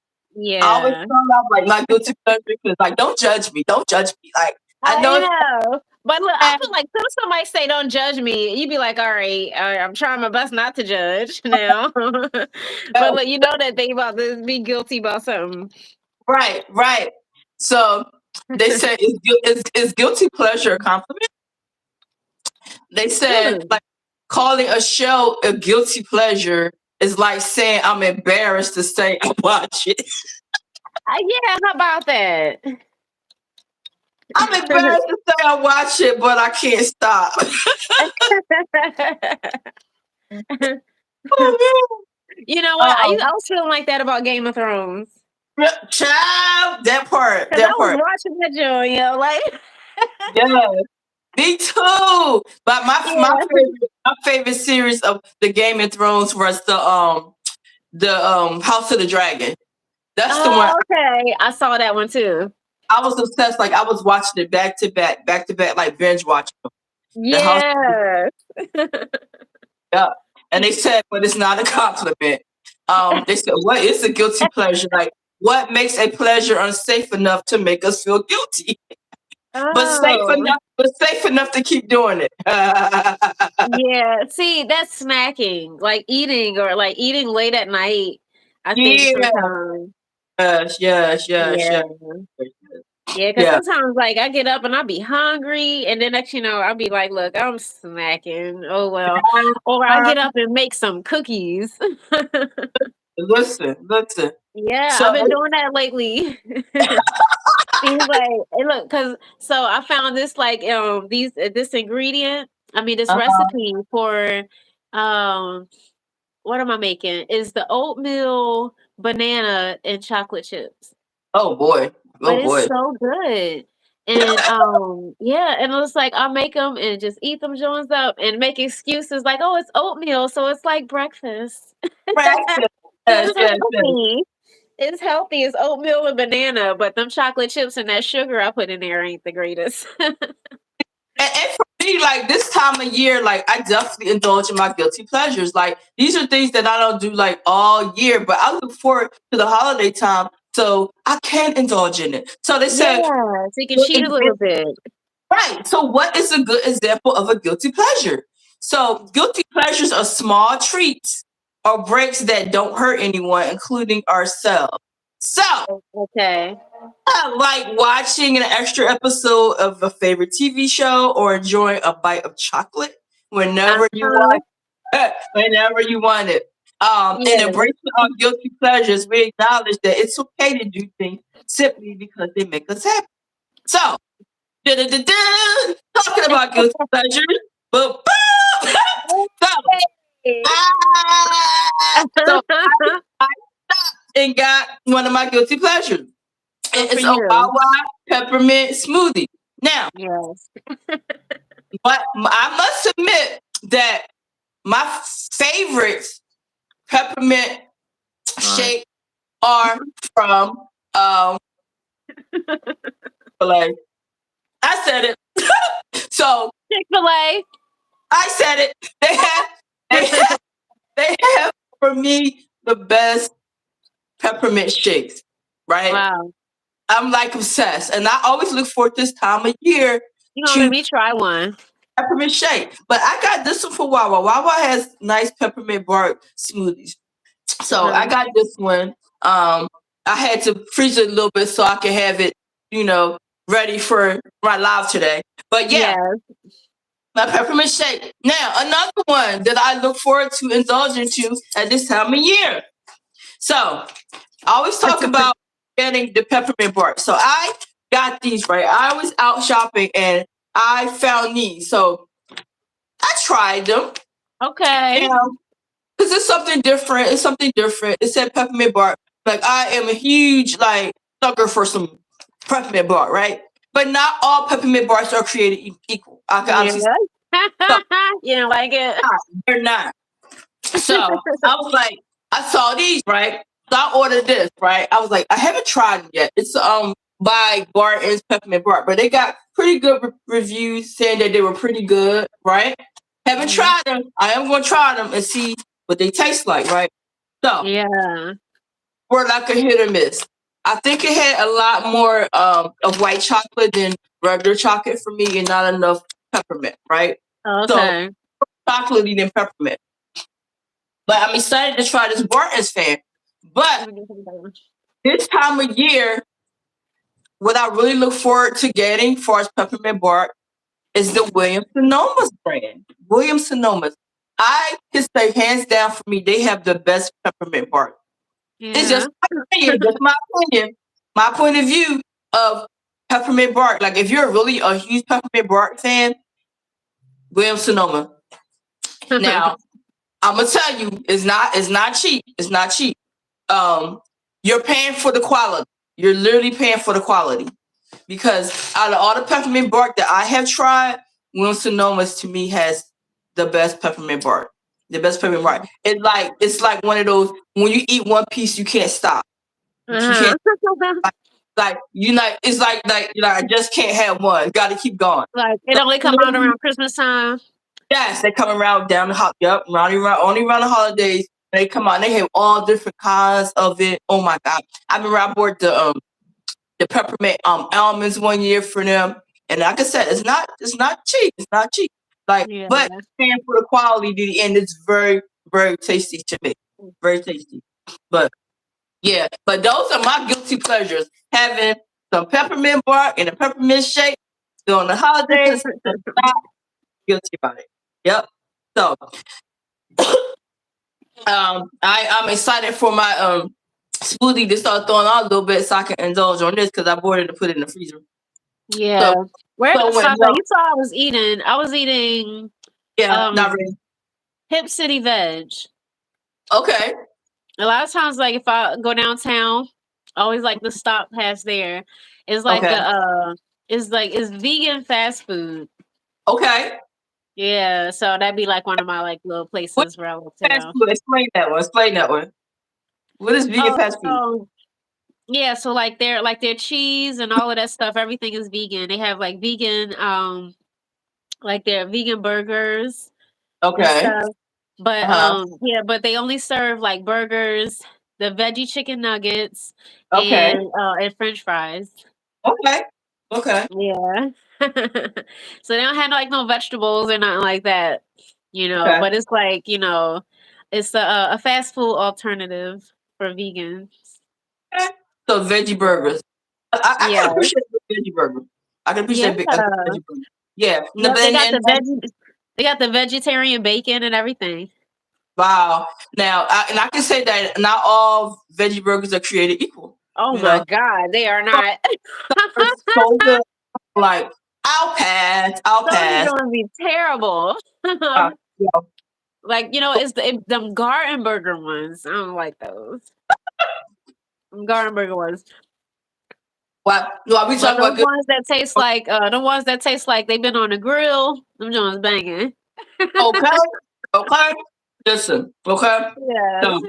I always Yeah. start off like my guilty pleasure because like don't judge me, don't judge me. Like I know I it's know. But look, I bad, feel like some somebody say don't judge me, you'd be like, all right, I'm trying my best not to judge now. But look, you know that they about to be guilty about something. right, right. So they say is guilty pleasure a compliment? They said Hmm. like calling a show a guilty pleasure is like saying I'm embarrassed to say I watch it. Yeah, how about that? I'm embarrassed to say I watch it, but I can't stop. Oh You know what? man. I was feeling like that about Game of Thrones. Child, that part, Because I that was part. watching that joint, you know, like, Yeah, me too. But yeah. my favorite series of the Game of Thrones was the House of the Dragon. That's the one Oh, okay. I saw that one too. I was obsessed. Like I was watching it back to back, like binge watching the House. Yes. Yeah. And they said, but it's not a compliment. They said, what is a guilty pleasure? Like, what makes a pleasure unsafe enough to make us feel guilty, Oh, but safe enough to keep doing it? yeah. See, that's snacking, like eating or like eating late at night. I think Yeah. sometimes. Yes. Yeah. Yeah, because Yeah. sometimes like I get up and I'll be hungry, and then next you know I'll be like, "Look, I'm snacking." Oh well, or I Uh, get up and make some cookies. listen. Yeah, So, I've been doing that lately. He's like, hey, look, because so I found this like this ingredient. I mean, this uh, recipe for um what am I making? Is the oatmeal banana and chocolate chips. oh boy, But oh it's boy. so good. And yeah, and it's like I make them and just eat them joints up and make excuses like, oh, it's oatmeal, so it's like breakfast. Practice. It's Yes. healthy. It's healthy. It's oatmeal and banana, but them chocolate chips and that sugar I put in there ain't the greatest. And for me, like this time of year, like I definitely indulge in my guilty pleasures. Like these are things that I don't do like all year, but I look forward to the holiday time so I can indulge in it. So they Yeah, said, so you can good cheat a little example- bit. right. So what is a good example of a guilty pleasure? So guilty pleasures are small treats or breaks that don't hurt anyone, including ourselves. So Okay. I like watching an extra episode of a favorite TV show or enjoying a bite of chocolate whenever you Uh-huh. want whenever you want it. In Yeah. embracing our guilty pleasures, we acknowledge that it's okay to do things simply because they make us happy. So, talking about guilty pleasures, but so, Hey. so I stopped and got one of my guilty pleasures. Good for It's a you. Wawa peppermint smoothie. Now, Yes. but I must admit that my favorite peppermint Or shake are from Chick-fil-A. I said it. So Chick-fil-A. I said it. They have they have for me the best peppermint shakes. Right? Wow. I'm like obsessed, and I always look forward this time of year You gonna let to me try one? peppermint shake. But I got this one for Wawa. Wawa has nice peppermint bark smoothies. So I Uh-huh. got this one. I had to freeze it a little bit so I could have it, you know, ready for my live today. But yeah, Yeah. my peppermint shake. Now, another one that I look forward to indulging to at this time of year. So I always talk about getting the peppermint bark. So I got these, right? I was out shopping and I found these. So I tried them. Okay. And because it's something different. It's something different. It said peppermint bark. Like I am a huge like sucker for some peppermint bark, right? But not all peppermint bars are created equal. I can Yeah. honestly say so. You don't like it? They're not. So I was like, I saw these, right? So I ordered this, right? I was like, I haven't tried them yet. It's by Barton's Peppermint Bark, but they got pretty good reviews saying that they were pretty good, right? Haven't Mhm. tried them. I am gonna try them and see what they taste like, right? So Yeah. we're like a hit or miss. I think it had a lot more of white chocolate than regular chocolate for me, and not enough peppermint, right? So Okay. chocolatey than peppermint. But I'm excited to try this Barton's fan. But this time of year, what I really look forward to getting for as peppermint bark is the Williams Sonoma's brand. Williams Sonoma's. I can say hands down for me, they have the best peppermint bark. It's Yeah. just my opinion, just my opinion, my point of view of peppermint bark. Like if you're really a huge peppermint bark fan, Williams Sonoma. Now, I'm gonna tell you, it's not cheap. It's not cheap. You're paying for the quality. You're literally paying for the quality. Because out of all the peppermint bark that I have tried, Williams Sonoma's to me has the best peppermint bark. The best peppermint bark. It's like one of those when you eat one piece, you can't stop. You Uh-huh. can't like you like it's like I just can't have one. Got to keep going. Like it So, only come out around Christmas time. yes, they come around down the yep, only around the holidays. They come out. They have all different kinds of it. Oh my god! I remember I bought the peppermint almonds one year for them, and like I said, it's not cheap. It's not cheap. Like, Yeah. but paying for the quality, and it's very very tasty to me. Very tasty. But yeah, but those are my guilty pleasures. Having some peppermint bark and a peppermint shake during the holidays. I'm not guilty about it. Yep. So I'm excited for my smoothie to start throwing out a little bit so I can indulge on this because I bought it to put it in the freezer. Yeah. So Where so when stop that? You saw I was eating. I was eating yeah, not really. Hip City Veg. Okay. A lot of times, like if I go downtown, I always like to stop past there. It's like Okay. it's vegan fast food. Okay. Yeah, so that'd be like one of my like little What places where I love to fast go. food? Explain that one. Explain that one. What is vegan Oh, fast food? so yeah, so like their cheese and all of that stuff, everything is vegan. They have like vegan, like their vegan burgers and Okay. stuff. But Uh-huh. yeah, but they only serve like burgers, the veggie chicken nuggets, Okay. and French fries. Okay. Okay. Yeah. So they don't have like no vegetables or nothing like that, Okay. but it's like, it's a fast food alternative for vegans. Okay. So veggie burgers. I can Yeah. appreciate a veggie burger. I can Yeah. appreciate a veggie burger. Yeah. Yep, they got And they got the vegetarian bacon and everything. wow. Now, I can say that not all veggie burgers are created equal. Oh You my know, god, they are not. are so good. Like, I'll pass. I'll Those are pass. gonna be terrible. Yeah. Like, it's them garden burger ones. I don't like those. Them garden burger ones. What? No, we But talking about those good. ones that taste like the ones that taste like they've been on the grill, them joints banging. Okay. Okay. Listen. Okay. Yes. So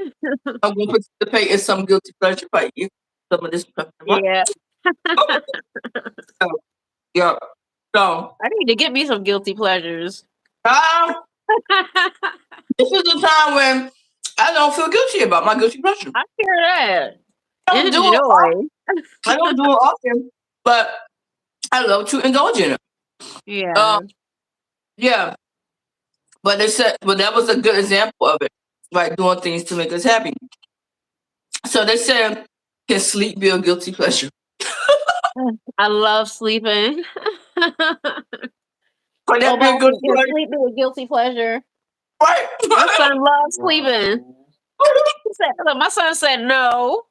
I'm gonna participate in some guilty pleasure by you. Some of this stuff. Yeah. So, yeah. So I need to get me some guilty pleasures. um, this is the time when I don't feel guilty about my guilty pleasure. I hear that. I don't do it often. Enjoy. I don't do it often, but I love to indulge in it. Yeah. Yeah. But that was a good example of it, like doing things to make us happy. So they said, can sleep be a guilty pleasure? I love sleeping. Could that be a guilty Can pleasure? sleep be a guilty pleasure? Right? My son loves sleeping. Look, my son said no.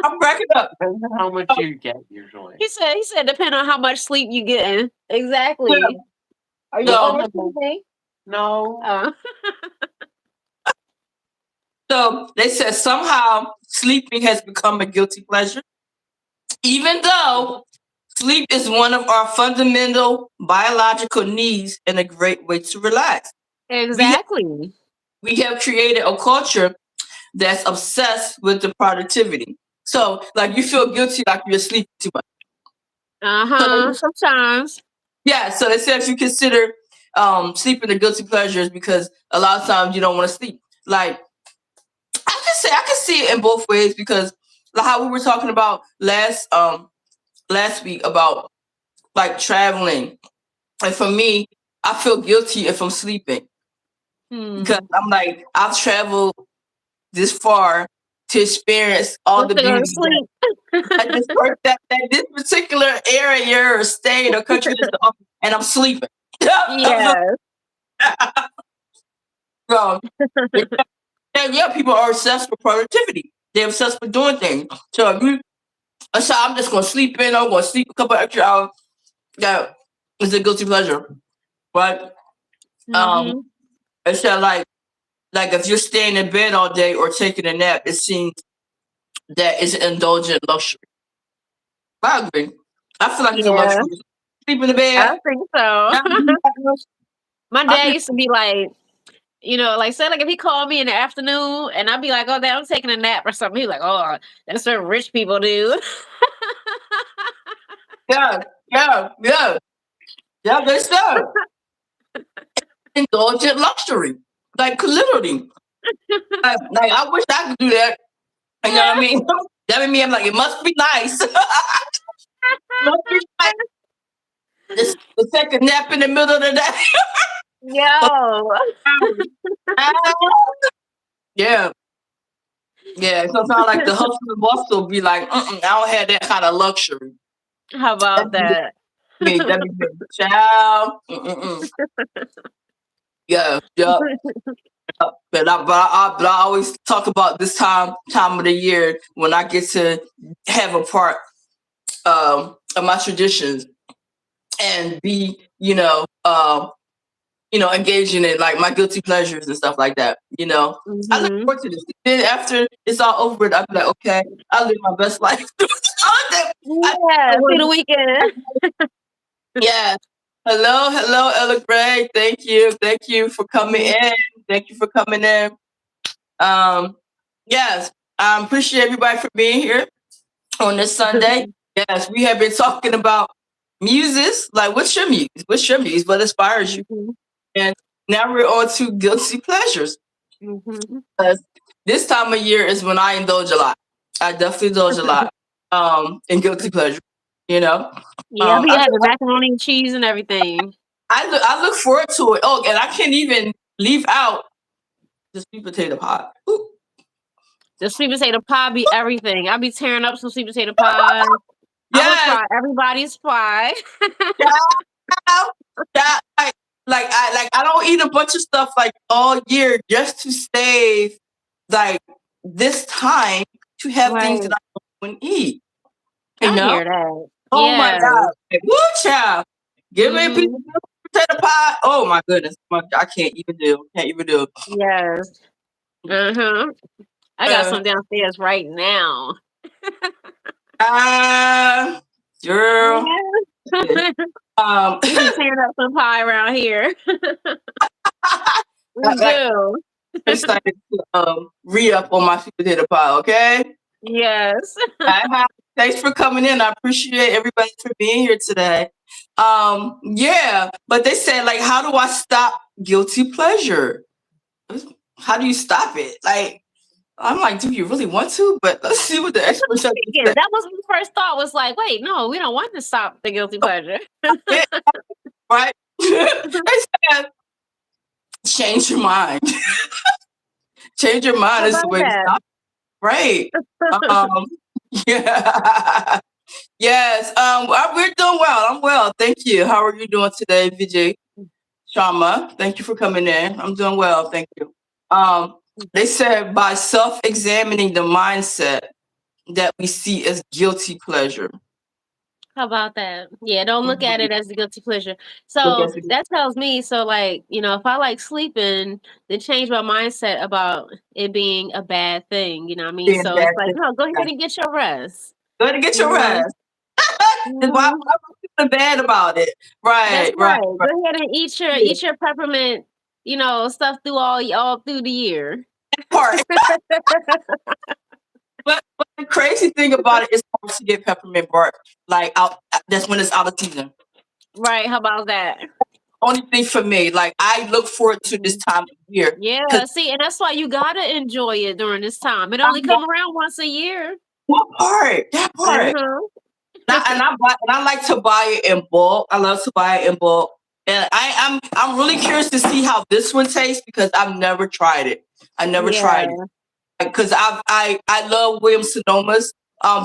I'm cracking up. Depends on how much you get usually. He said depending on how much sleep you getting. Exactly. Yeah. Are you No. oversleeping? No. So they said somehow sleeping has become a guilty pleasure, even though sleep is one of our fundamental biological needs and a great way to relax. Exactly. We have created a culture that's obsessed with the productivity. So, like, you feel guilty like you're sleeping too much. Sometimes. Yeah. So they said if you consider sleeping a guilty pleasure is because a lot of times you don't want to sleep. Like I can see it in both ways because like how we were talking about last week about like traveling. And for me, I feel guilty if I'm sleeping because I'm like I've traveled this far to experience all Just the to go to beauty sleep. that this particular area or state or country is and I'm sleeping. Yes. So, yeah, people are obsessed with productivity. They're obsessed with doing things. So I'm just gonna sleep in. I'm gonna sleep a couple extra hours. That is a guilty pleasure, but Mm-hmm. it's like if you're staying in bed all day or taking a nap, it seems that is indulgent luxury. I agree. I feel like it's a Yeah, luxury. Sleep in the I bed. think so. My I dad think used to be like, like say like if he called me in the afternoon and I'd be like, oh, Dad, I'm taking a nap or something. He's like, oh, that's what rich people do. yeah, yeah. Yeah, they said indulgent luxury. Like literally. Like I wish I could do that. You know what I mean? That would mean I'm like, it must be nice. Must be nice. The second nap in the middle of the day. Yo. Yeah. Yeah. Sometimes like the hustle and bustle be like, I don't have that kind of luxury. How about that? That'd be good. Child. Yeah. Yeah. But I always talk about this time of the year when I get to have a part of my traditions and be engaging in like my guilty pleasures and stuff like that. I look Mm-hmm. forward to this. Then after it's all over, I'll be like, okay, I live my best life. Yeah, through the weekend. Yeah. Hello, Ella Gray. Thank you for coming in. Thank you for coming in. Yes, I appreciate everybody for being here on this Sunday. Yes, we have been talking about muses. Like, what's your muse? What's your muse? What inspires you? Mm-hmm. And now we're on to guilty pleasures. Mm-hmm. This time of year is when I indulge a lot. I definitely indulge a lot in guilty pleasure. You know, Yeah, I'll be I, having macaroni and cheese and everything. I look forward to it. Oh, and I can't even leave out the sweet potato pie. Ooh. The sweet potato pie be everything. I'll be tearing up some sweet potato pie. I will Yes, try everybody's pie. that I don't eat a bunch of stuff like all year just to save like this time to have things Right. that I want to eat. You I know? hear that. Oh my Yeah. God. Like, woo child. Give me a piece Mm-hmm. of potato pie. Oh my goodness. I can't even do. Can't even do. Yes. Uh-huh. I got some downstairs right now. Girl. Yeah. We be tearing up some pie around here. We like, do. excited to re-up on my sweet potato pie, okay? Yes. Thanks for coming in. I appreciate everybody for being here today. Yeah, but they said like, how do I stop guilty pleasure? How do you stop it? Like, I'm like, do you really want to? But let's see what the That's what experts I'm have to thinking. say. That was my first thought. Was like, wait, no, we don't want to stop the guilty pleasure. Yeah, right? They said, change your mind. Change your mind How is the about way to that? stop. Right. Um, yeah. Yes. We're doing well. I'm well. Thank you. How are you doing today, Vijay? Sharma? Thank you for coming in. I'm doing well. Thank you. They said by self-examining the mindset that we see as guilty pleasure. How about that? Yeah, don't look at Mhm. it as a guilty pleasure. Look So at it. that tells me, so like, if I like sleeping, then change my mindset about it being a bad thing. You know what I mean? Being So it's bad like, thing. no, go ahead and get your rest. Go ahead and get You your know? rest. Then why Mhm. am I feeling bad about it? That's Right, right, right. right. Go ahead and Yeah. eat your peppermint, stuff through all through the year. Part. But the crazy thing about it is hard to get peppermint bark like out. That's when it's out of season. Right. How about that? only thing for me. Like I look forward to this time of year because Yeah, see, and that's why you gotta enjoy it during this time. It only come around once a year. that part. Uh-huh. And I like to buy it in bulk. I love to buy it in bulk. And I'm really curious to see how this one tastes because I've never tried it. I never Yeah. tried it because I love William Sonoma's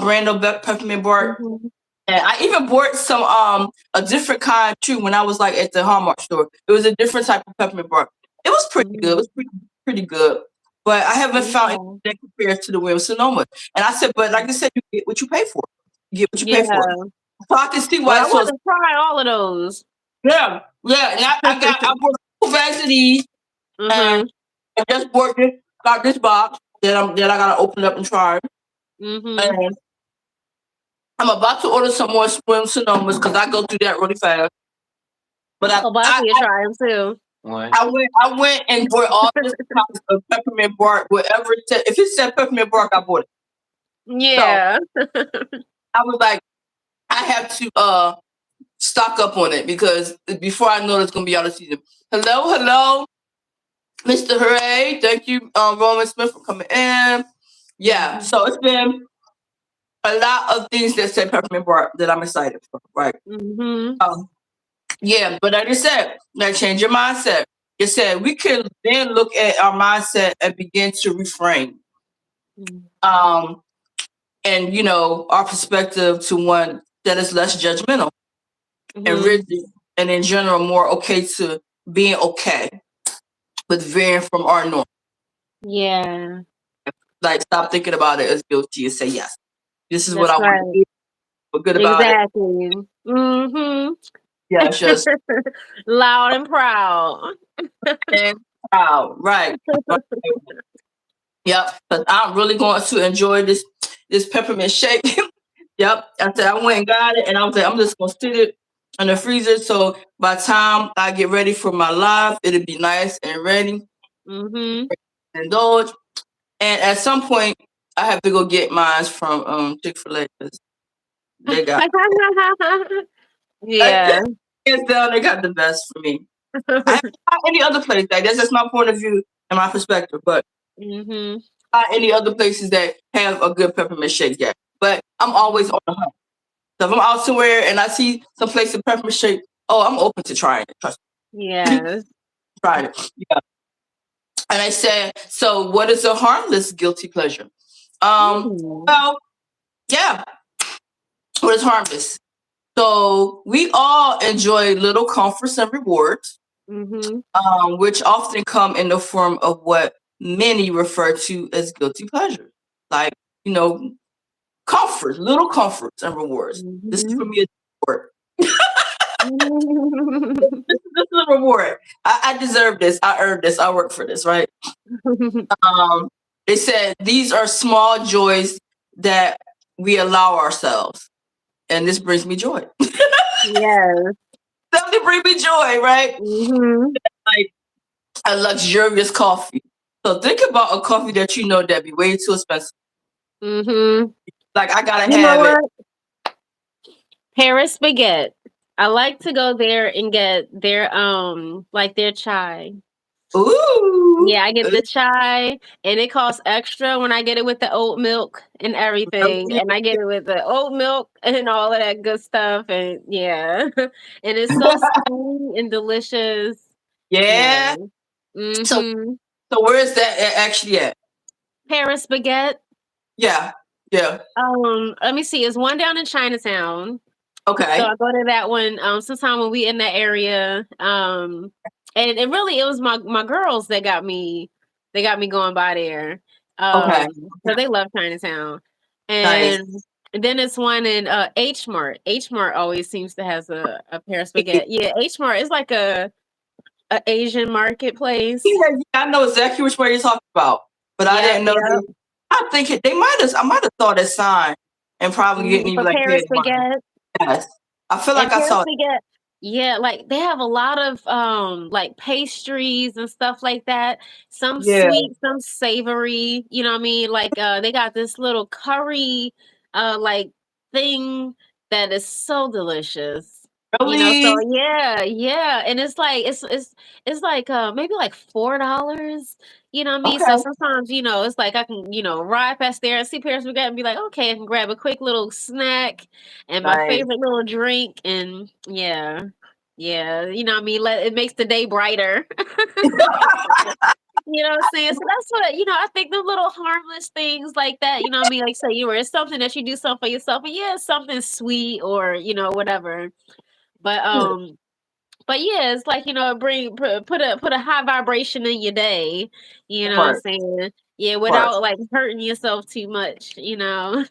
brand of peppermint bark. Mhm. And I even bought some a different kind too when I was like at the Hallmark store. It was a different type of peppermint bark. It was pretty good. It Mhm. was pretty good. But I haven't found Yeah. anything that compares to the William Sonoma. And I said, but like I said, you get what you pay for. You get what you pay for. Yeah. So I can see Well, why I it's so want to try all of those. yeah. And I bought 2 bags of these and Mhm. I just got this box that I gotta open up and try. Mhm. And I'm about to order some more Swim Sonomas because I go through that really fast. But Oh, but I need to try them too. What? I went and bought all this kinds of peppermint bark, whatever it said. If it said peppermint bark, I bought it. So Yeah. I was like, I have to stock up on it because before I know it's gonna be out of season. Hello, Mr. Hooray. Thank you, Roman Smith for coming in. Yeah, Mhm. so it's been a lot of things that say peppermint bark that I'm excited for, right? Mhm. Um, yeah, but like I said, like change your mindset. You said we can then look at our mindset and begin to reframe. Mhm. Um, and our perspective to one that is less judgmental and Mhm. rigid and in general more okay to being okay with varying from our norm. Yeah. Like stop thinking about it as guilty and say yes. This is what That's I want to right. do. Feel good about it. Exactly. Mhm. Yeah, it's just Loud and proud. and proud. Right. Right. Yep. Because I'm really going to enjoy this peppermint shake. Yep. I said I went and got it and I was like, I'm just gonna sit it in the freezer. So by the time I get ready for my live, it'll be nice and ready Mhm. and indulge. And at some point I have to go get mine from Chick-fil-A because they got Yeah. hands down, they got the best for me. I haven't tried any other place. Like that's just my point of view and my perspective. But Mhm. not any other places that have a good peppermint shake yet. But I'm always on the hunt. So if I'm out somewhere and I see some place of peppermint shake, oh, I'm open to trying it. Trust me. Yes. Try it. Yeah. And I said, so what is a harmless guilty pleasure? Mhm. Well, yeah, what is harmless? So we all enjoy little comforts and rewards, Mhm. which often come in the form of what many refer to as guilty pleasures. Like, you know, comforts, little comforts and rewards. This is Mhm. for me a reward. This is a reward. I deserve this. I earned this. I work for this, right? Um, they said these are small joys that we allow ourselves. And this brings me joy. Yes. Something bring me joy, right? Mhm. Like a luxurious coffee. So think about a coffee that you know that be way too expensive. Mhm. Like I gotta You know have it. what? Paris baguette. I like to go there and get their like their chai. Ooh. Yeah, I get the chai and it costs extra when I get it with the oat milk and everything. And I get it with the oat milk and all of that good stuff. And yeah. And it's so sweet and delicious. Yeah. Yeah. So Mm-hmm. so where is that actually at? Paris baguette. Yeah. Yeah. Let me see. It's one down in Chinatown. So Okay. I go to that one sometime when we in that area. And it really it was my girls that got me going by there. Okay. So they love Chinatown. Nice. And then it's one in H Mart. H Mart always seems to has a Paris baguette. Yeah, H Mart is like a Asian marketplace. Yeah, I know exactly which one you're talking about, but I Yep, didn't know. yep. I think they might have. I might have saw that sign and probably didn't even For like pay Paris money. baguette. Yes, I feel And like I Paris saw it. baguette, yeah, like they have a lot of like pastries and stuff like that. Some Yeah. sweet, some savory, you know what I mean? Like they got this little curry like thing that is so delicious. So Really? yeah, and it's like it's like maybe like $4. Okay. So sometimes it's like I can ride past there and see Paris Baguette and be like, okay, I can grab a quick little snack and my Nice. favorite little drink, and yeah, let it makes the day brighter. You know what I'm saying? So that's what, I think the little harmless things like that, like say it's something that you do something for yourself, and yeah, it's something sweet or, whatever. But yeah, it's like, put a high vibration in your day, you know what I'm Part. saying? Yeah, Part. without like hurting yourself too much. Yeah,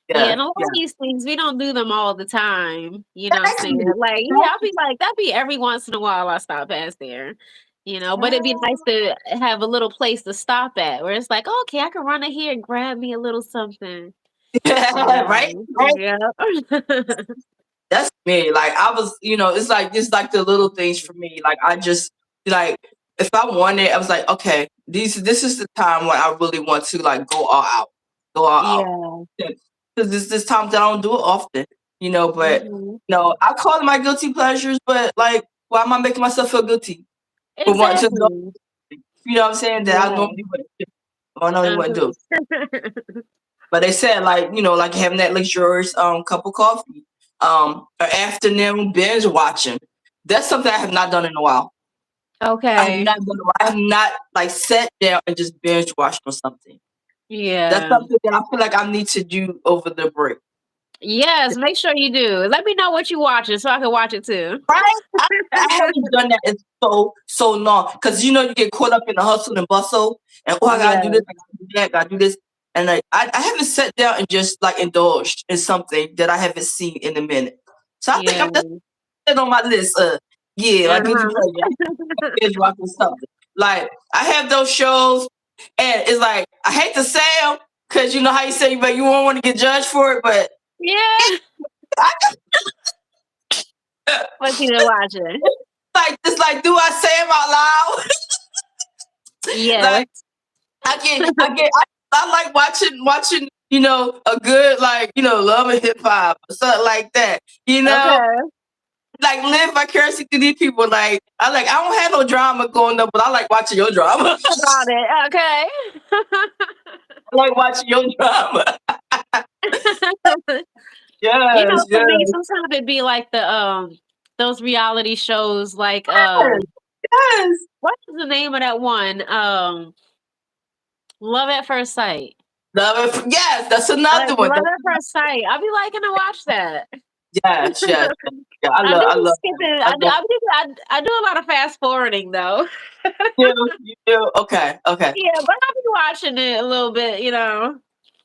Yeah. and a lot Yeah. of these things we don't do them all the time, you know what I'm saying? Exactly. Like, yeah, I'll be like, that'd be every once in a while I stop past there. But it'd be nice to have a little place to stop at where it's like, okay, I can run in here and grab me a little something. Right? Right? Yeah. That's me. Like I was, it's like the little things for me. Like I just like if I wanted, I was like, okay, this is the time when I really want to like go all out. Go all out. Yeah. Because this time that I don't do it often, but Mhm. I call it my guilty pleasures, but like why am I making myself feel guilty for wanting to go, Exactly. what I'm saying, that I Yeah. normally wouldn't do. I normally wouldn't do. Uh-huh. But they said like, like having that luxurious cup of coffee, or afternoon binge watching. That's something I have not done in a while. I have Okay. not done. I have not like sat down and just binge watched on something. That's Yeah. something that I feel like I need to do over the break. Yes, make sure you do. Let me know what you watching so I can watch it too. Right? I haven't done that in so long because you get caught up in the hustle and bustle, and I gotta do Yeah. this, I gotta do that, gotta do this, and like I haven't sat down and just like indulged in something that I haven't seen in a minute. So I think Yeah. I'm just on my list. Yeah, like guilty Uh-huh. pleasure. I binge watching something. Like I have those shows, and it's like I hate to say them because you know how you say, but you won't want to get judged for it. But Yeah. I What you been watching? like it's like, do I say them out loud? Yes. Like I like watching, a good like, love and hip hop or something like that. Okay. Like live vicariously through these people. Like I don't have no drama going up, but I like watching your drama. About it. Okay. I like watching your drama. Yes, For yes, me, sometimes it'd be like the those reality shows like yes, yes. what is the name of that one? Love at First Sight. Love it. Yes, that's another one. Love at First Sight. I'll be liking to watch that. Yes, yes, yes. Yeah, I do I be love skipping. I love I do a lot of fast forwarding though. you. You do. Okay, okay. Yeah, but I'll be watching it a little bit.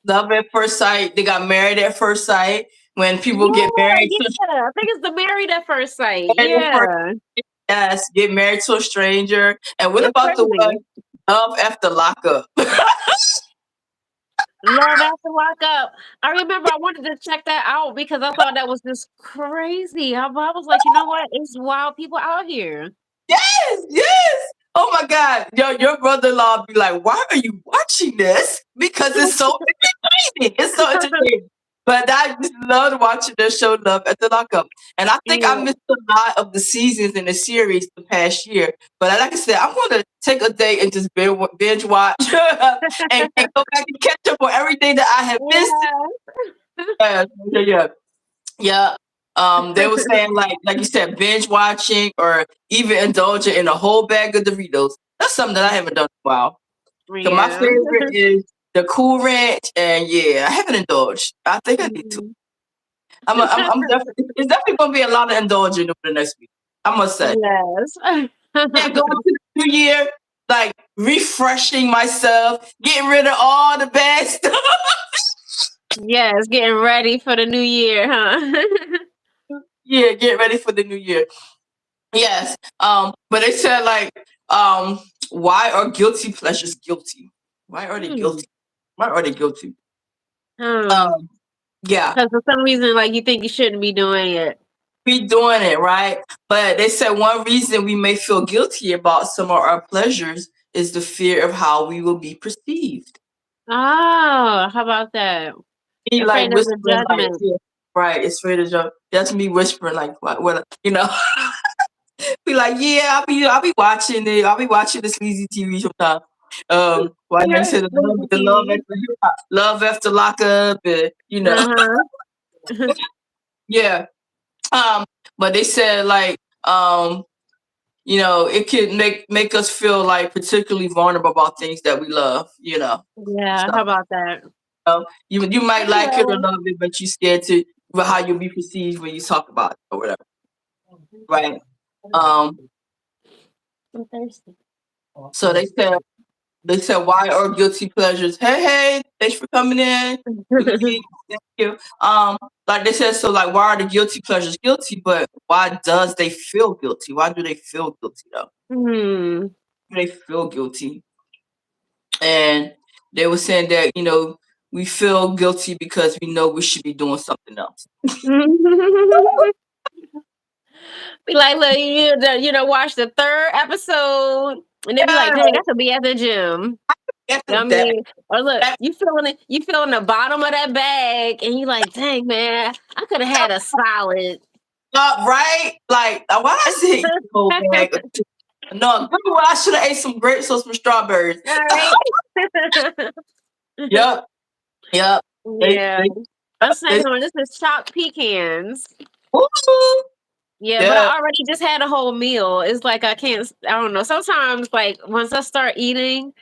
Love at first sight. They got married at first sight. When people get Yeah, married to yeah. I think it's the Married at First Sight. married at first, Yeah, yes, get married to a stranger. And what it's about the one crazy. love after lockup? Love After Lockup. I remember I wanted to check that out because I thought that was just crazy. I was like, you know what? It's wild people out here. Yes, yes. Oh my God. Your brother-in-law be like, why are you watching this? Because it's so entertaining. It's so entertaining. But I just loved watching the show Love at the Lockup. And I think I Yeah. missed a lot of the seasons in the series the past year. But like I said, I'm going to take a day and just binge watch and go back and catch up on everything that I have missed. Yeah, yeah, yeah. Yeah. They were saying like you said, binge watching or even indulging in a whole bag of Doritos. That's something that I haven't done in a while. Cause my Yeah. favorite is the Cool Ranch, and yeah, I haven't indulged. I think I need to. Mhm. I'm definitely. It's definitely gonna be a lot of indulging over the next week. I must say. Yes. Yeah, going to the new year, like refreshing myself, getting rid of all the bad stuff. Yes, getting ready for the new year, huh? Yeah, get ready for the new year. Yes. But they said like, why are guilty pleasures guilty? Why are they Hmm. guilty? Why are they guilty? Hmm. Um, yeah, Because for some reason, like you think you shouldn't be doing it. we doing it, right? But they said one reason we may feel guilty about some of our pleasures is the fear of how we will be perceived. Oh, how about that? He like Afraid of the whispering like, judgment. yeah, Right, it's afraid of jump. That's me whispering like what you know. Be like, yeah, I'll be watching it. I'll be watching the sleazy TV sometimes. Like I said, the love after lockup, and you know, Uh-huh. yeah. Um, but they said like, you know, it could make us feel like particularly vulnerable about things that we love, you know. Yeah, So how about that? you might like it or Well, love it, but you're scared to how you'll be perceived when you talk about it or whatever. Right. Um, I'm thirsty. so they said why are guilty pleasures? Hey, thanks for coming in. Thank you. Like they said, so like why are the guilty pleasures guilty? But why does they feel guilty? Why do they feel guilty though? Hmm. They feel guilty. And they were saying that, you know, we feel guilty because we know we should be doing something else. Be like, look, you know, watch the third episode, and then be like, Yeah, dang, I could be at the gym. I that, mean, or look, that you feeling the bottom of that bag, and you like, dang, man, I could have had a salad. right? Like why I say eat the whole bag? No, good one. I should have ate some grapes or some strawberries. All right. Yep. Yep. Yeah. I'm They, snacking on this is chopped pecans. woo, Yeah, but yeah. I already just had a whole meal. It's like I can't. I don't know. Sometimes, like once I start eating,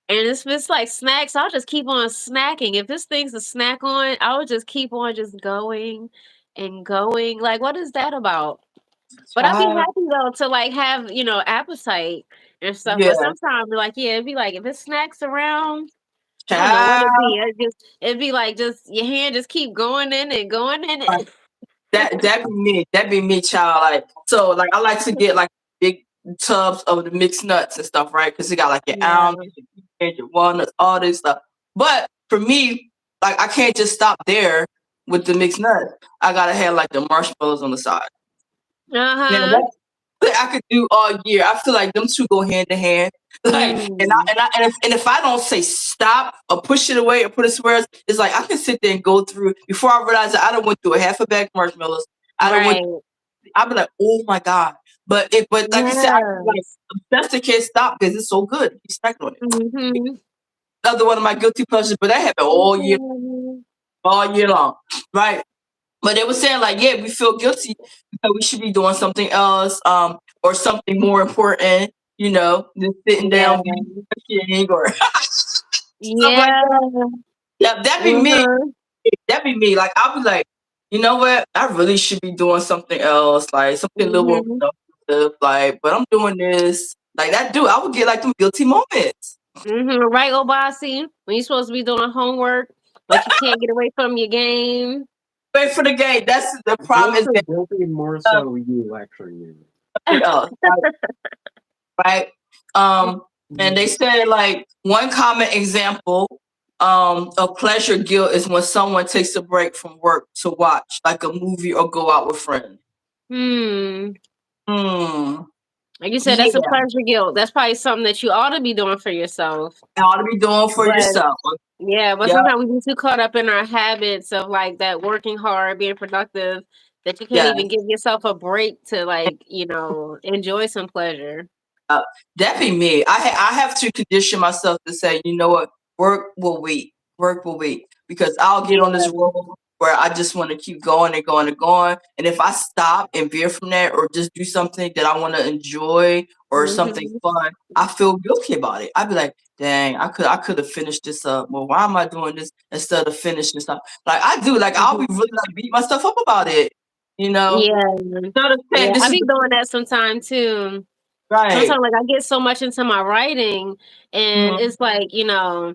and it's like snacks, I'll just keep on snacking. If this thing's a snack on, I'll just keep on just going and going. Like, what is that about? But I'd be Child. happy though to like have, you know, appetite and stuff. But Yeah. sometimes like, yeah, it'd be like if it's snacks around, I don't know what it'd Child. be. It'd be like just your hand just keep going in and going in Like, it. that be me. That be me, child. Like so, like I like to get like big tubs of the mixed nuts and stuff, right? Because it got like your Yeah. almonds, your pecans, your walnuts, all this stuff. But for me, like I can't just stop there with the mixed nuts. I gotta have like the marshmallows on the side. Yeah, Uh-huh. that's what I could do all year. I feel like them two go hand in hand. Like, Mm. and if I don't say stop or push it away or put it somewhere else, it's like I can sit there and go through before I realize that I done went through a half a bag of marshmallows. I don't went. Right. I'll be like, oh my god. But like you said, I feel like Yes. obsessed can't stop because it's so good. You snacking on it. Mm-hmm. Another one of my guilty pleasures, but that happened all year long, right? But they were saying like, yeah, we feel guilty because we should be doing something else, or something more important, you know, than sitting Yeah. down watching or stuff like Yeah. that. Yeah, that'd be me. Uh-huh. That'd be me. Like I'll be like, you know what? I really should be doing something else, like something a little more Mm-hmm. productive. Like, but I'm doing this. Like that dude, I would get like them guilty moments. Mm-hmm. Right, Obasi? When you're supposed to be doing homework, but you can't get away from your game. Wait for the game. That's the problem is Guilty, that guilty more so you actually you. something else. Right? And they said like one common example of pleasure guilt is when someone takes a break from work to watch like a movie or go out with friends. Hmm. Hmm. Like you said, Yeah, that's a pleasure guilt. That's probably something that you ought to be doing for yourself. you ought to be doing for But yourself. yeah, but Yeah, sometimes we get too caught up in our habits of like that working hard, being productive, that you can't yeah. even give yourself a break to like, you know, enjoy some pleasure. That be me. I have to condition myself to say, you know what, work will wait. Work will wait because I'll get on this Yeah. road where I just want to keep going and going and going. And if I stop and veer from that or just do something that I want to enjoy or something Hmm. fun, I feel guilty about it. I'd be like, dang, I could have finished this up. Well, why am I doing this instead of finishing stuff? Like I do. Like I'll be really like beat myself up about it. You know, Yeah. instead of saying Yeah. this I is be doing that sometime too. right. Sometimes like I get so much into my writing and Mhm. it's like, you know,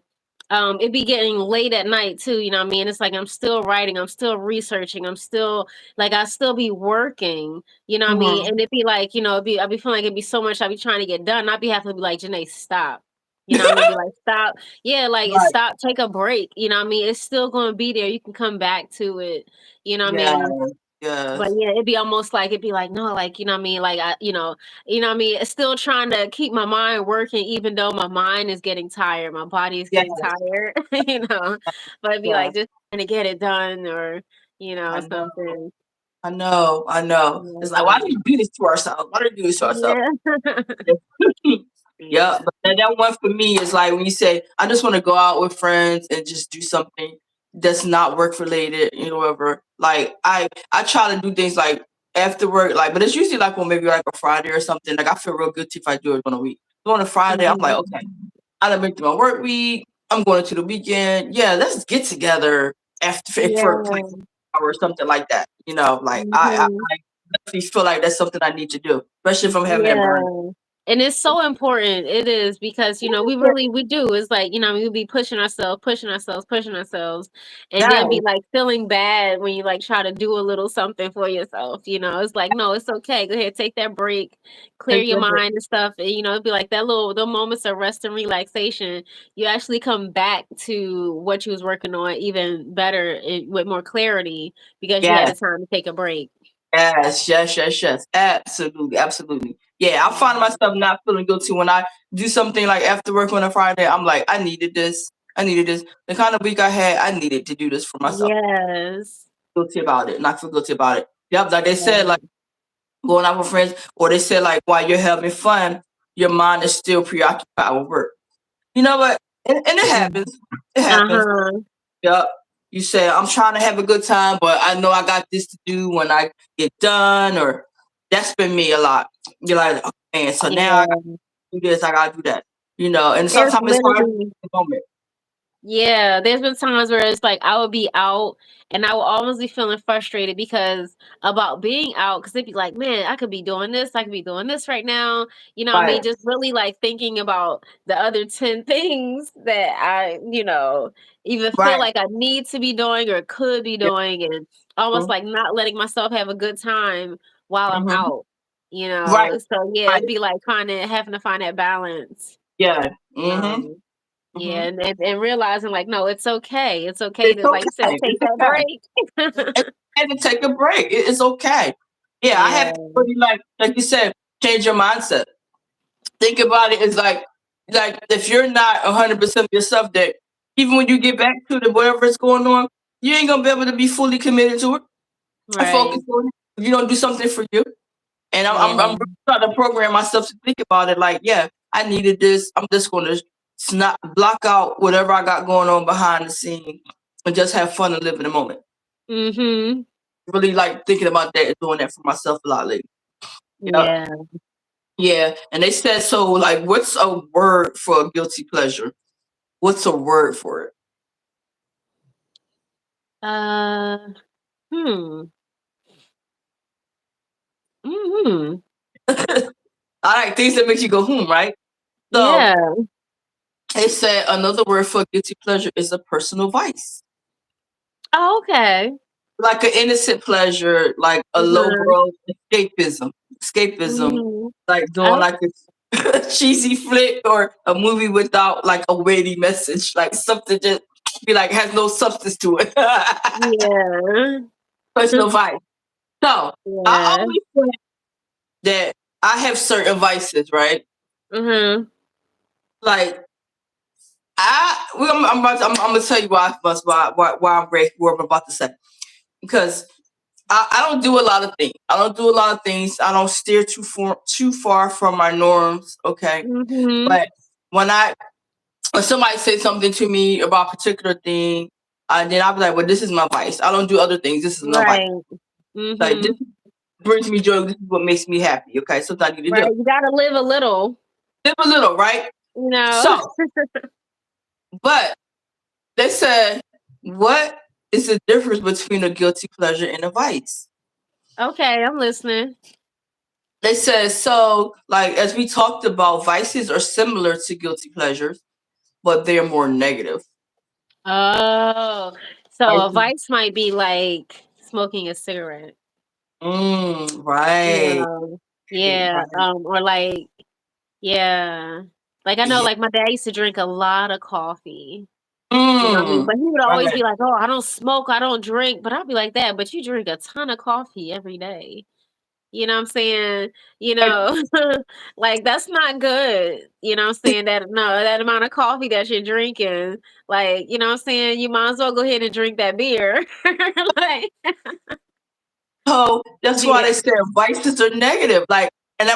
it be getting late at night too, you know what I mean? It's like I'm still writing, I'm still researching, I'm still like I still be working, you know what I mean? Mhm. And it'd be like, you know, I be feeling like it'd be so much I'd be trying to get done. I'd be having to be like, Janae, stop. You know what I mean? Be like, stop. Yeah, like Right. stop, take a break. You know what I mean? It's still gonna be there. You can come back to it. You know what I Yes. mean? But Yes. yeah, it'd be almost like it'd be like, no, like, you know what I mean? Like you know what I mean? It's still trying to keep my mind working, even though my mind is getting tired, my body is Yes. getting tired, you know. But it'd be Yes. like just trying to get it done or I know. something. I know. I know. It's like, why do we do this to ourselves? Why do we do this to ourselves? Yeah. Yeah, but that one for me is like when you say, I just want to go out with friends and just do something that's not work related, whatever. Like I try to do things like after work, like, but it's usually like on maybe like a Friday or something. Like I feel real guilty if I do it on a week. So on a Friday, I'm like, okay, I done make it my work week. I'm going to the weekend. Yeah, let's get together after for like Yeah. or something like that. Like Mhm. I definitely feel like that's something I need to do, especially if I'm having that burn. Yeah. And it's so important. It is because, we do. It's like, we'll be pushing ourselves, pushing ourselves, and Yeah, then be like feeling bad when you like try to do a little something for yourself. It's like, no, it's okay. Go ahead, take that break, clear take your that break. mind and stuff. And, it'd be like the moments of rest and relaxation. You actually come back to what you was working on even better with more clarity because you had Yeah. the time to take a break. Yes. Absolutely, absolutely. Yeah, I find myself not feeling guilty when I do something like after work on a Friday. I'm like, I needed this. I needed this. The kind of week I had, I needed to do this for myself. Yes. Guilty about it, not feel guilty about it. Yep, like they said, Yeah. like going out with friends, or they said like while you're having fun, your mind is still preoccupied with work. You know what? And it happens. It happens. Uh-huh. Yep. You say, I'm trying to have a good time, but I know I got this to do when I get done, or that's been me a lot. You're like, oh man, so now I got Yeah. to do this, I got to do that. And There's sometimes it's hard literally in the moment. Yeah, there's been times where it's like I would be out and I would almost be feeling frustrated because about being out because they'd be like, man, I could be doing this, I could be doing this right now. What I mean? Right, Just really like thinking about the other 10 things that either feel right. like I need to be doing or could be Yeah. doing and almost like not letting myself have a good time while I'm Mm-hmm. out, Right, So yeah, right. it'd be like having to find that balance. Yeah. Mm-hmm. Um, yeah, Mm-hmm. and realizing like, no, it's okay. It's okay It's to, like you said, okay. take It's that okay. break. It's okay to take a break. It's okay. Yeah, I have Yeah, to really like you said, change your mindset. Think about it as like if you're not 100% yourself, that even when you get back to the whatever is going on, you ain't gonna be able to be fully committed to it and right. focus on it. If you don't do something for you, and Yeah. I'm really trying to program myself to think about it. Like, yeah, I needed this. I'm just gonna not block out whatever I got going on behind the scene and just have fun and live in the moment. Mm-hmm. Really like thinking about that and doing that for myself a lot lately. Yeah. Yeah. Yeah, and they said so. Like, what's a word for a guilty pleasure? What's a word for it? Uh, hmm. Mm-hmm. I like things that make you go, right? So Yeah. they said another word for guilty pleasure is a personal vice. Oh, okay. Like an innocent pleasure, like a low Mm-hmm. growth escapism. Escapism, Mm-hmm. like doing Oh, like a cheesy flick or a movie without like a weighty message, like something just be like has no substance to it. yeah. Personal vice. So I Yeah. always say that I have certain vices, right? Mm-hmm. Like I'm gonna tell you why I'm great for what I'm about to say, because I don't do a lot of things. I don't do a lot of things. I don't steer too far from my norms. Okay, Mm-hmm. but when when somebody says something to me about a particular thing, then I'll be like, well, this is my vice. I don't do other things. This is my vice. Right. Like Mm-hmm. this brings me joy. This is what makes me happy. Okay, something I need to Right. do. You gotta live a little, Live a little, right? you know. So, but they said, what is the difference between a guilty pleasure and a vice? Okay, I'm listening. They said, so, like, as we talked about, vices are similar to guilty pleasures, but they're more negative. Oh, so a Vices, vice might be like smoking a cigarette. You right, know, yeah, right. or like, yeah, like I know, Yeah. like my dad used to drink a lot of coffee. What I mean? Mm, But he would always right. be like, "Oh, I don't smoke, I don't drink," but I'd be like that. But you drink a ton of coffee every day. You know what I'm saying? You know, like that's not good. You know what I'm saying? That amount of coffee that you're drinking, like, you know what I'm saying? You might as well go ahead and drink that beer. Like, So that's why yeah. they said vices are negative. Like, and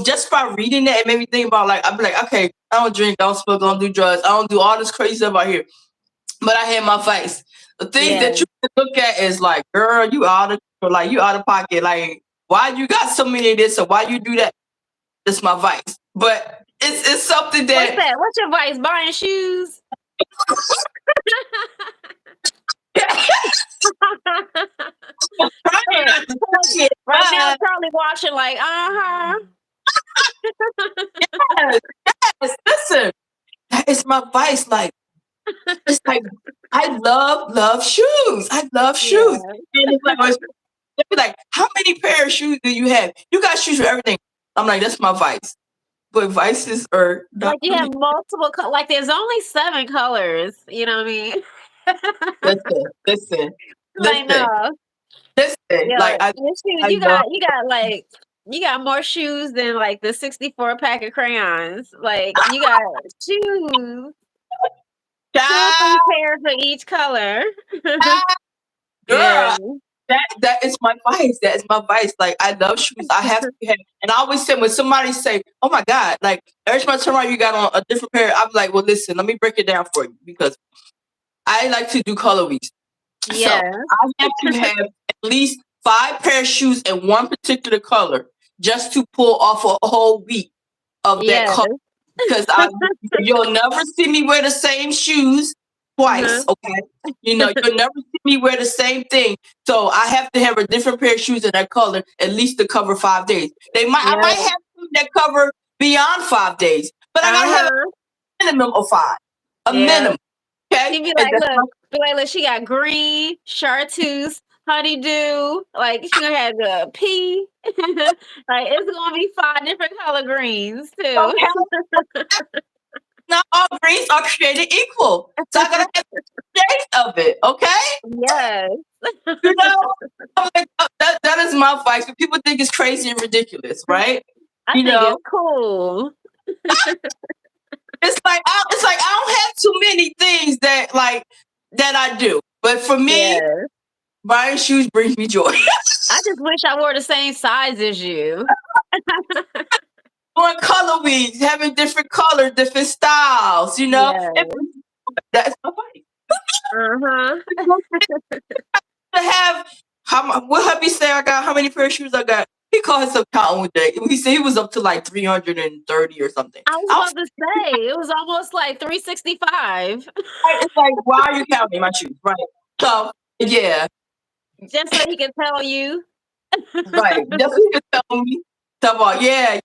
just by reading that, it made me think about like I'd be like, okay, I don't drink, don't smoke, don't do drugs, I don't do all this crazy stuff out here. But I had my vice. The things Yeah. that you can look at is like, girl, you out of pocket. Like, why you got so many of this or why you do that? That's my vice. But it's something What's that that? What's your vice? Buying shoes? trying not to say it, Right now, but Charlie watching like, uh-huh. yes, listen, it's my vice. Like, it's like I love shoes. I love shoes. Yeah. And it's like, they'll be like, how many pair of shoes do you have? You got shoes for everything. I'm like, that's my vice. But vices are not Like you have multiple, like there's only 7 colors. You know what I mean? listen, Like, no. listen. Yeah, Like your shoes, I you love got like you got more shoes than like the 64 pack of crayons. Like you got shoes, 2 or 3 child, pairs of each color. Yeah. girl. That is my vice. That is my vice. Like I love shoes. I have to have, and I always say when somebody say, "Oh my God," like every time I turn around, you got on a different pair. I'm like, well, listen, let me break it down for you because I like to do colorways. So Yeah. I have to have at least 5 pair of shoes in one particular color just to pull off a whole week of that Yes. color. Because you'll never see me wear the same shoes twice. Uh-huh. Okay, you'll never see me wear the same thing. So I have to have a different pair of shoes in that color at least to cover 5 days. I Yeah. might have shoes that cover beyond 5 days, but I gotta have Uh-huh. a minimum of 5. A Yeah. minimum. Okay, She'd be and like, that's my look, she got green, chartreuse, honeydew. Like she gonna have the pea. Like it's gonna be 5 different color greens too. okay. Not all greens are created equal. So I gotta have shades of it, okay? Yes. You know? I'm like, that is my vice. But people think it's crazy and ridiculous, right? I You think know, it's cool. it's like I don't have too many things that I do. But for me, Yes. buying shoes brings me joy. I just wish I wore the same size as you. Doing color weeds, having different colors, different styles, Yes. That's my vice. Uh-huh. To have what hubby say I got, how many pair of shoes I got. He called himself counting one day. He said he was up to like 330 or something. I was I was about to say it was almost like 365. like, it's like, why are you counting my shoes? Right. So yeah, Just so he can tell you. right. That's what he was telling me. Talk about, yeah.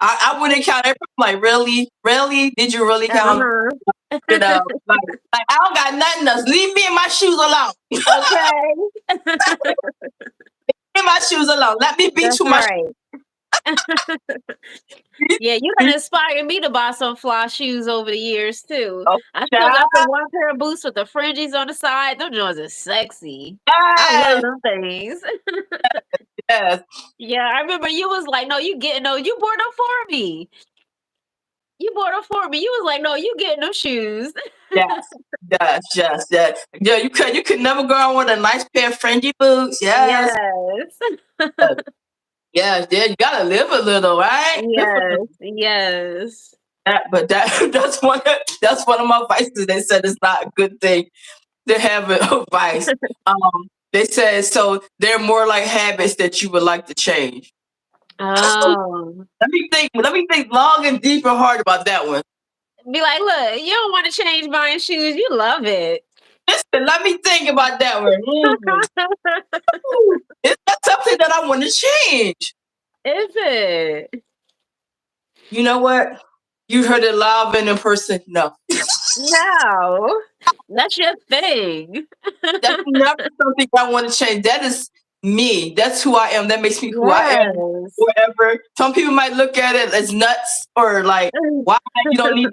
I wouldn't count everything. Like, really? Really? Did you really count? Uh-huh. Like I don't got nothing else. Leave me and my shoes alone. Okay. Leave my shoes alone. Let me beat That's you my right. Yeah, you done inspired me to buy some fly shoes over the years too. Oh, I still got the one pair of boots with the fringes on the side. Those joints are sexy. I love them things. yes. Yeah, I remember you was like, no, you bought them for me. You bought them for me. You was like, no, you getting them shoes. Yes. Yeah, you could never go on with a nice pair of fringy boots. Yes. Yeah, you gotta live a little, right? Yes. That's one of my vices. They said it's not a good thing to have a vice. They said so they're more like habits that you would like to change. Oh. Let me think long and deep and hard about that one. Be like, look, you don't want to change buying shoes. You love it. Listen, let me think about that one. It's not something that I want to change. Is it? You know what? You heard it live and in person. No. No. That's your thing. That's never something I want to change. That is me. That's who I am. That makes me who I am. Whatever. Some people might look at it as nuts or like, why you don't need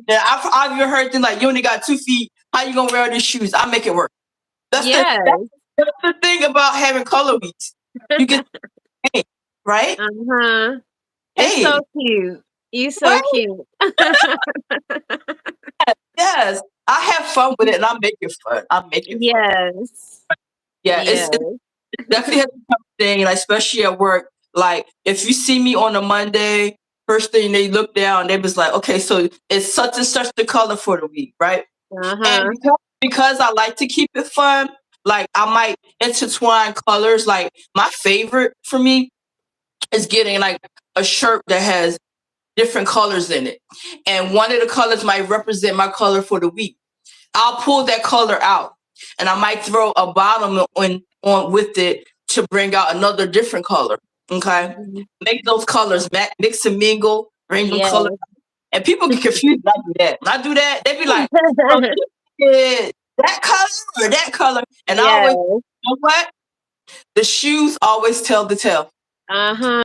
that. I've even heard things like, you only got 2 feet. How you gonna wear these shoes? I'll make it work. That's the thing about having color weeks. You can right? Uh-huh. It's Hey, so cute. You so right? cute. Yes. I have fun with it and I make it fun. I make it fun. Yes. Yeah, Yes. it definitely has become a thing, like especially at work. Like if you see me on a Monday, first thing they look down, they was like, okay, so it's such and such the color for the week, right? And Uh-huh. because I like to keep it fun, like I might intertwine colors. Like my favorite for me is getting like a shirt that has different colors in it. And one of the colors might represent my color for the week. I'll pull that color out and I might throw a bottom on with it to bring out another different color. Okay. Mhm. Make those colors mix and mingle, bring them Yes. colors. And people get confused when I do that. When I do that, they be like, oh, yeah, that color or that color. And I always, Yes. you know what? The shoes always tell the tale. Uh-huh.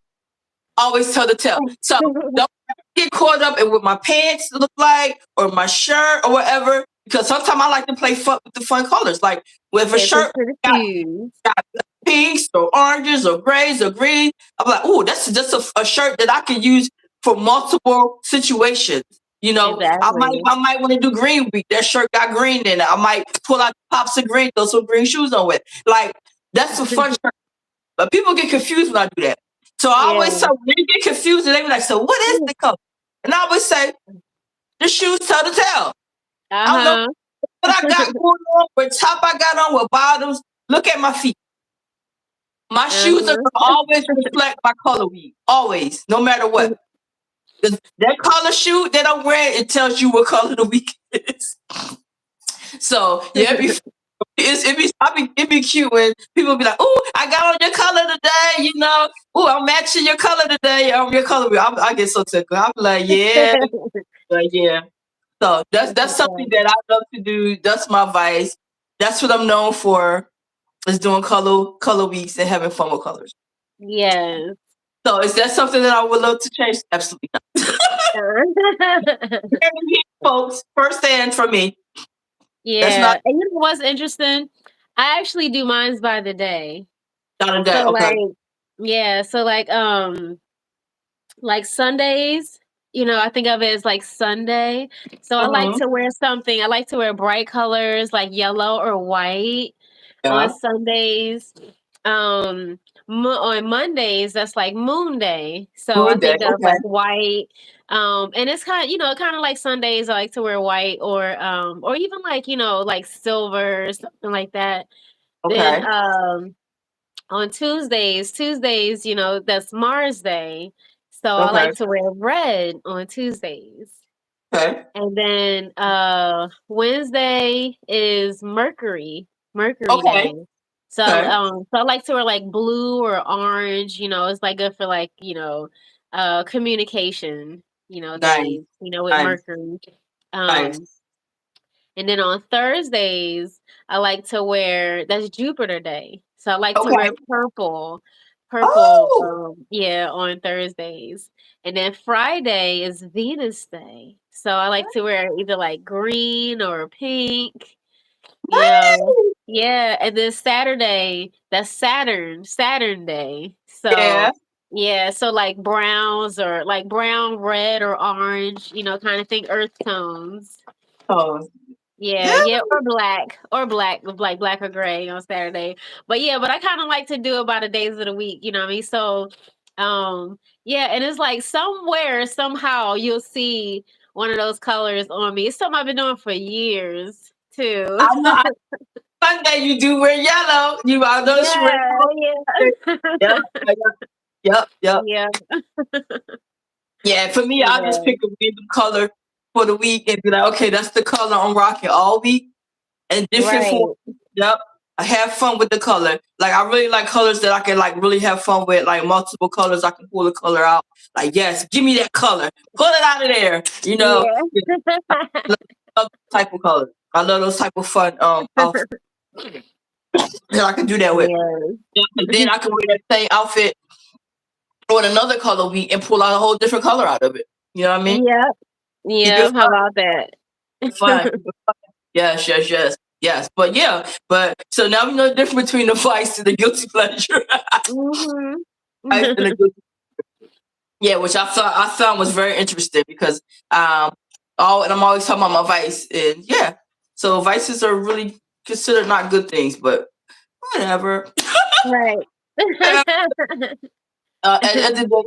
Always tell the tale. So don't get caught up in what my pants look like or my shirt or whatever. Because sometimes I like to play fun with the fun colors. Like with a Pay attention shirt to the got, shoes. got pinks or oranges or grays or green. I'm like, oh, that's just a shirt that I can use for multiple situations. You know, Exactly. I might want to do green week. That shirt got green in it. I might pull out pops of green, throw some green shoes on with. Like that's a fun shirt. But people get confused when I do that. So I Yeah. always tell when they get confused and they be like, so what is the color? And I always say, the shoes tell the tale. I don't know Uh-huh. what I got going on, what top I got on, what bottoms. Look at my feet. My shoes are Uh-huh. gonna always reflect my color week. Always, no matter what. That color shoe that I'm wearing, it tells you what color the week is. So yeah, it be cute when people be like, "Oh, I got on your color today," you know. "Oh, I'm matching your color today. I'm your color." I get so tickled. I'm like, yeah, like, yeah. So That's that's what's something up. that I love to do. That's my vice. That's what I'm known for. Is doing color weeks and having fun with colors. Yes. So is that something that I would love to change? Absolutely not. Folks, firsthand from me. That's Yeah. not And you know what's interesting? I actually do mines by the day. not a day. So Okay. yeah, so like Sundays, I think of it as like Sunday. So I like Mm-hmm. to wear something. I like to wear bright colors like yellow or white on Yeah. Sundays. On Mondays, that's like Moon Day. So I Moon day. think of Okay. like white. And it's kind of like Sundays. I like to wear white or even like like silver or something like that. Then Okay. on Tuesdays, that's Mars Day. So I Okay. like to wear red on Tuesdays. Okay. And then Wednesday is Mercury Okay. Day. So Okay. so I like to wear like blue or orange, it's like good for like, communication, Nice. days, with Nice. Mercury. Nice. Um and then on Thursdays, I like to wear that's Jupiter Day. So I like to Okay. wear purple. Oh, Yeah, on Thursdays. And then Friday is Venus Day. So I like to wear either like green or pink, you know. nice. Yeah, and then Saturday, that's Saturn Day. Yeah. So yeah, so like browns or like brown, red, or orange, kind of thing, earth tones. Oh, Yeah, yeah. yeah, or black, like black or gray on Saturday. But yeah, but I kind of like to do it by the days of the week, you know what I mean? So, yeah, and it's like somewhere, somehow you'll see one of those colors on me. It's something I've been doing for years too. I know. Sunday you do wear yellow. I notice you wear Yeah, yellow. Yep. yeah. Yep. Yep. Yeah, Yeah. For me, I just yeah. pick a random color for the week and be like, okay, that's the color I'm rocking all week. And different forms. Right. Yep. I have fun with the color. Like I really like colors that I can like really have fun with, like multiple colors. I can pull the color out. Like, yes, give me that color. Pull it out of there. Yeah. I love those type of colors. I love those type of fun outfits that I can do that with. Yeah. And then I can wear that same outfit on another color week and pull out a whole different color out of it. You know what I mean? Yep. Keep it Yep. How about that? fun. Yes, yes, yes, yes. But yeah, so now we know the difference between the vice and the guilty pleasure. Mhm. And a good, yeah, which I found was very interesting because and I'm always talking about my vice, and yeah, so vices are really considered not good things, but whatever. Right. At the end of the day,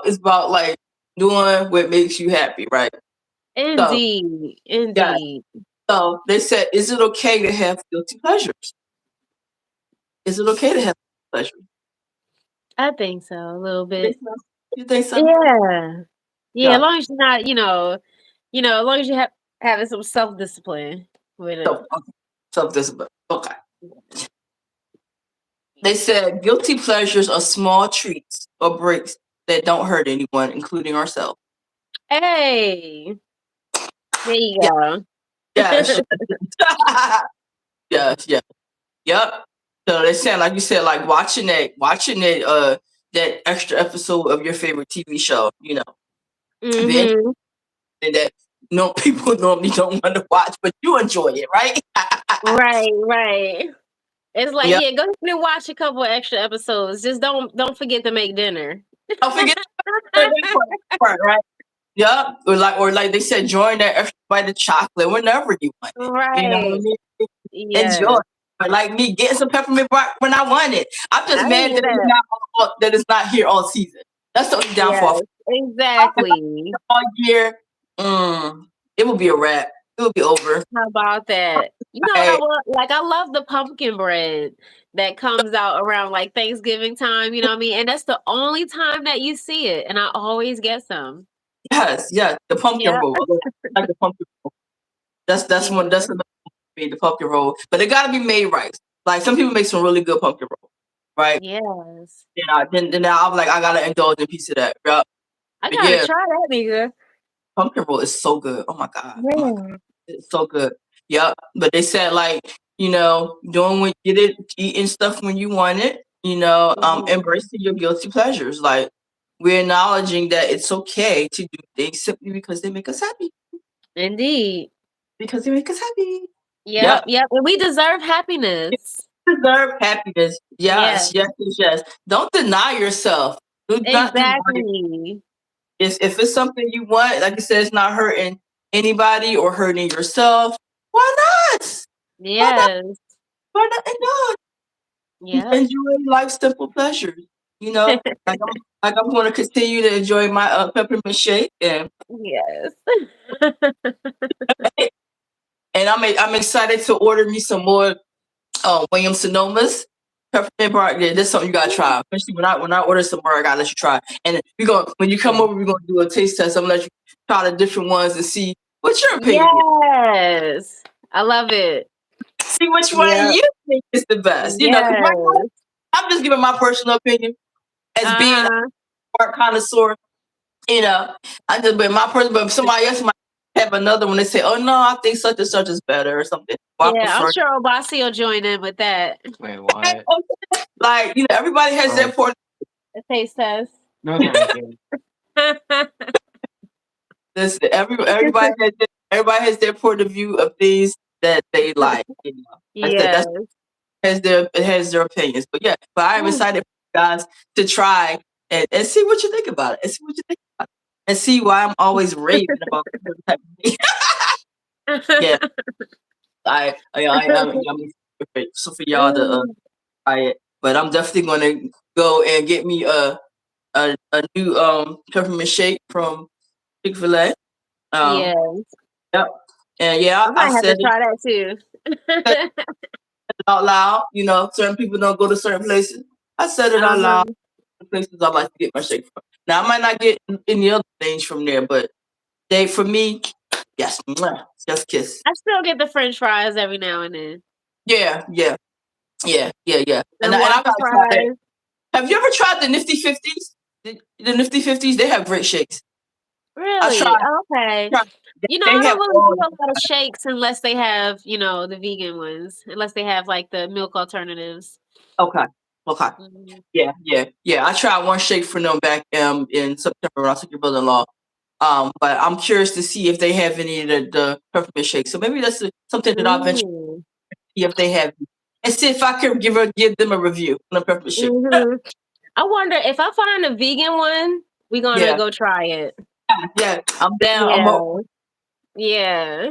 it's about like doing what makes you happy, right? So Indeed. yeah, Indeed. so they said, is it okay to have guilty pleasures? Is it okay to have pleasure? I think so, a little You think bit. so? You think so? Yeah. Yeah, as Yeah. long as you're not, as long as you have having some self-discipline with it. So okay. Self-discipline. Okay. They said guilty pleasures are small treats or breaks that don't hurt anyone, including ourselves. Hey, there you Yeah. go. Yes. Yes. Yes. Yep. So they said, like you said, like that extra episode of your favorite TV show, the Mhm. that no people normally don't want to watch, but you enjoy it, right? Right, right. It's like, Yep. yeah, go ahead and watch a couple of extra episodes. Just don't forget to make dinner. Don't forget that part, right? Yep. Or like they said, join that extra bite of chocolate whenever you want it. You know what I Right. mean? Enjoy. Yes. But like me getting some peppermint bark when I want it. I'm just I mad hear that that. that it's not here all season. That's the only downfall. Yes, exactly. All year, it will be a wrap. It will be over. How about that? You know what I Right. want? Like, I love the pumpkin bread that comes out around like Thanksgiving time, you know what I mean? And that's the only time that you see it. And I always get some. Yes, yes. The pumpkin Yeah. roll. I like the pumpkin roll. That's Yeah. one. That's another the pumpkin roll. But it got to be made right. Like some people make some really good pumpkin roll, right? Yes. Then I'm like, I gotta indulge in a piece of that. Yep. I But gotta yeah, try that, nigga. pumpkin roll is so good. Oh my god. Oh my god. Yeah. It's so good. Yep. But they said like, doing when eating stuff when you want it, Mhm. embracing your guilty pleasures. Like we're acknowledging that it's okay to do things simply because they make us happy. Indeed. Because they make us happy. Yep, Yep. yep. And we deserve happiness. Deserve happiness. Yes, Yes, yes, yes, yes. Don't deny yourself. Do not deny it. exactly. If it's something you want, like you said, it's not hurting anybody or hurting yourself. Why not? Why not? Yes. Why not? Yep. Enjoy life's simple pleasures. Like I'm going to continue to enjoy my peppermint shake, and Yes. I'm excited to order me some more Williams Sonomas. Peppermint bark, yeah, that's something you gotta try. Especially when I order some more, I gotta let you try. And when you come Yeah. over, we're gonna do a taste test. I'm gonna let you try the different ones and see what's your opinion. Yes. I love it. See which one Yep. you think is the best. 'Cause right now, Yes. I'm just giving my personal opinion as being a Uh-huh. art connoisseur. But my person, but somebody else might have another one. They say, "Oh no, I think such and such is better," or something. Or I Yeah, I'm prefer. sure Obasi will join in with that. Wait, what? Like everybody has their point. A taste test. No, thank you. Listen, everybody has their point of view of things that they like. Like I said, Yes. it has their opinions. But yeah, I'm Ooh. excited for you guys to try and see what you think about it. And see what you think about it. And see why I'm always raving about certain type of thing. Yeah, I'm so for y'all to try it. But I'm definitely gonna go and get me a new peppermint shake from Chick-fil-A. Yes. Yep. And yeah, I I might have to said try that too. it out loud. Certain people don't go to certain places. I said it out loud. Uh-huh. The places I like to get my shake from. Now I might not get any other things from there, but for me, yes, just kiss. I still get the French fries every now and then. Yeah. The And I waffle gotta try that. fries. Have you ever tried the Nifty 50s? The Nifty 50s, they have great shakes. I Really? tried. Okay. I They don't have really all. do a lot of shakes unless they have, the vegan ones, unless they have like the milk alternatives. Okay. Mhm. Yeah. I tried one shake for them back in September when I took your brother-in-law. But I'm curious to see if they have any of the peppermint shakes. So maybe that's something that I'll eventually Ooh. see if they have, and see if I can give them a review on the peppermint shake. Mhm. I wonder if I find a vegan one, we're gonna Yeah, go try it. yeah. I'm down. Yeah.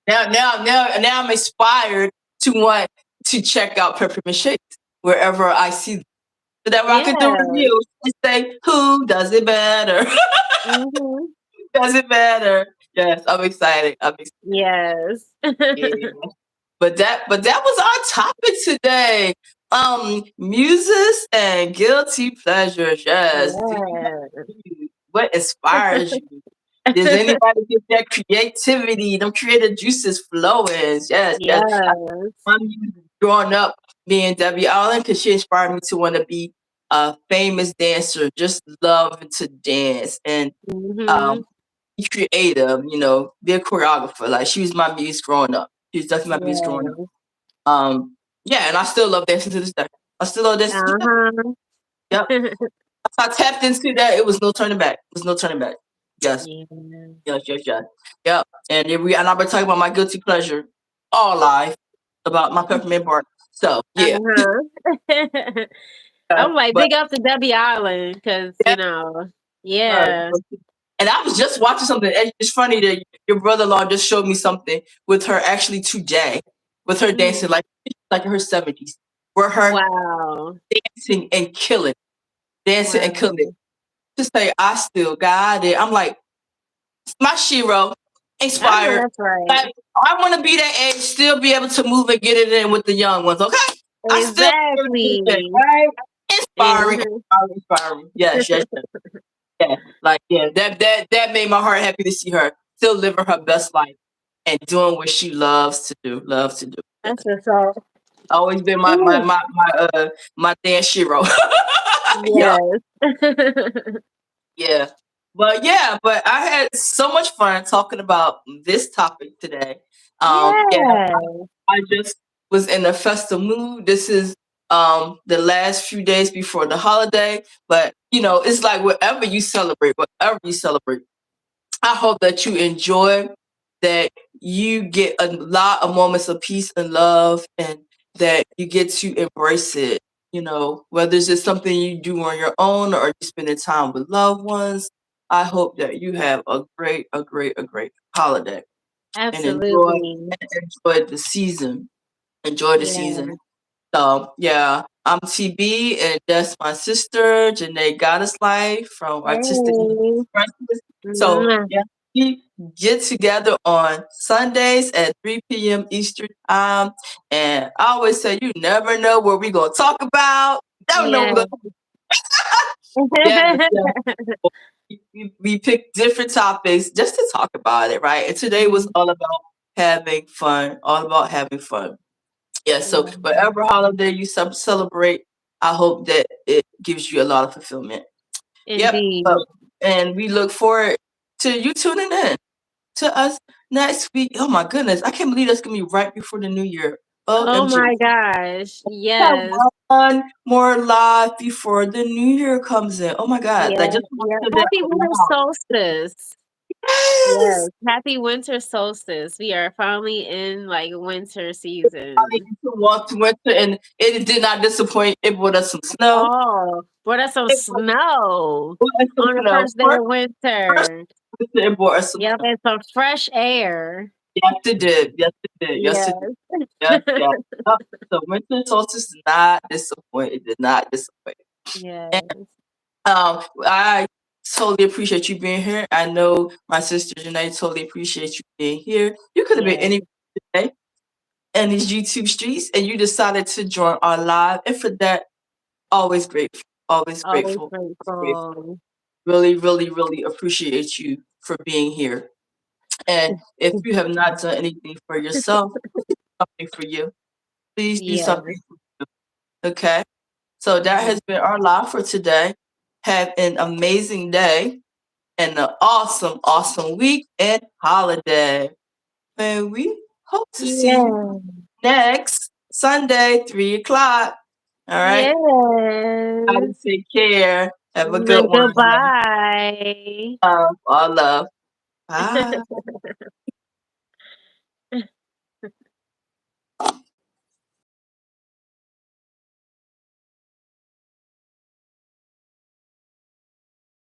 Yeah. Now I'm inspired to want to check out peppermint shakes wherever I see them. So that way I could do Yeah. reviews and say who does it better. Mhm. Does it better? Yes, I'm excited. I'm excited. Yes. Yeah. But that was our topic today. Muses and guilty pleasures. Yes. Do you Yeah. have what inspires you? Does anybody get that creativity, them creative juices flowing? Yes, yes. Yes. My music growing up being Debbie Allen because she inspired me to want to be a famous dancer, just loving to dance and Mhm. um, be creative, be a choreographer. Like she was my muse growing up. She was definitely my muse growing up. Yes. Yeah, and I still love dancing to this day. I still love dancing to this day. Uh-huh. Yep. I tapped into that. It was no turning back. It was no turning back. Yes. Yeah. Yes, yes, yes. Yep. And I've been talking about my guilty pleasure all life about my peppermint bark. So yeah. Uh-huh. I'm like, But big up to Debbie Island because, yeah, yeah. and I was just watching something. And it's funny that your brother-in-law just showed me something with her actually today, with her dancing Mm. like in her 70s, where her Wow. dancing and killing, dancing and killing it. Wow. To say I still got it. I'm like, my Shiro, I know inspired. that's right. Like, I want to be that age, still be able to move and get it in with the young ones. Okay, I still be able to get it in, Exactly. right? Inspiring, Mhm. inspiring. Yes, yes, yes. Yeah. Like yeah, that made my heart happy to see her still living her best life and doing what she loves to do. Loves to do. Yes. That's what's up. Always been Ooh, my dance Shiro. Yeah. yes. Yeah. But I had so much fun talking about this topic today. Yeah, Yeah. I just was in a festive mood. This is the last few days before the holiday, but it's like whatever you celebrate, I hope that you enjoy, that you get a lot of moments of peace and love, and that you get to embrace it. Whether it's just something you do on your own or you spending time with loved ones. I hope that you have a great holiday and Absolutely. enjoy the season. Enjoy the season. Yeah. So yeah, I'm TB, and that's my sister Janae Goddess Life from Artistic Hey. Expressions. So Mwah. yeah, we get together on Sundays at 3 p.m. Eastern time, and I always say you never know what we're gonna talk about. Never know what Yeah. we're gonna. Yeah, yeah. We pick different topics just to talk about it, right? And today was Mhm. all about having fun, all about having fun. Yeah, so Yeah. whatever holiday you celebrate, I hope that it gives you a lot of fulfillment. Yep. Indeed. And we look forward to you tuning in to us next week. Oh my goodness, I can't believe that's gonna be right before the new year. Oh OMG. my gosh. We have Yes. one more live before the new year comes in. Oh my god. Like Yes. just Yeah. to that Happy winter alone. solstice. Yes. Yes. Happy winter solstice. We are finally in like winter Finally season. into winter, and it did not disappoint. It brought us some snow. Oh, brought us some It snow brought us some on the snow. first day of First winter. winter, it brought us some Yep, snow. and some fresh air. Yes, it did. Yes, it did. Yes, it did. Yes. Yes, yes. Yep. So winter solstice did not disappoint. It did not disappoint. And Yes. I totally appreciate you being here. I know my sister Janae totally appreciates you being here. You could have been Yes. anywhere today in these YouTube streets, and you decided to join our live. And for that, always grateful. Always Always grateful. Grateful. grateful. Really, really, really appreciate you for being here. And if you have not done anything for yourself, do something for you. Please do Yes. something. Okay. So that Mhm. has been our live for today. Have an amazing day and an awesome, awesome week and holiday. And we hope to see you Yeah. next Sunday, 3 o'clock. All right. Gotta Yes. take care. Have a good one. Goodbye. All love. Bye.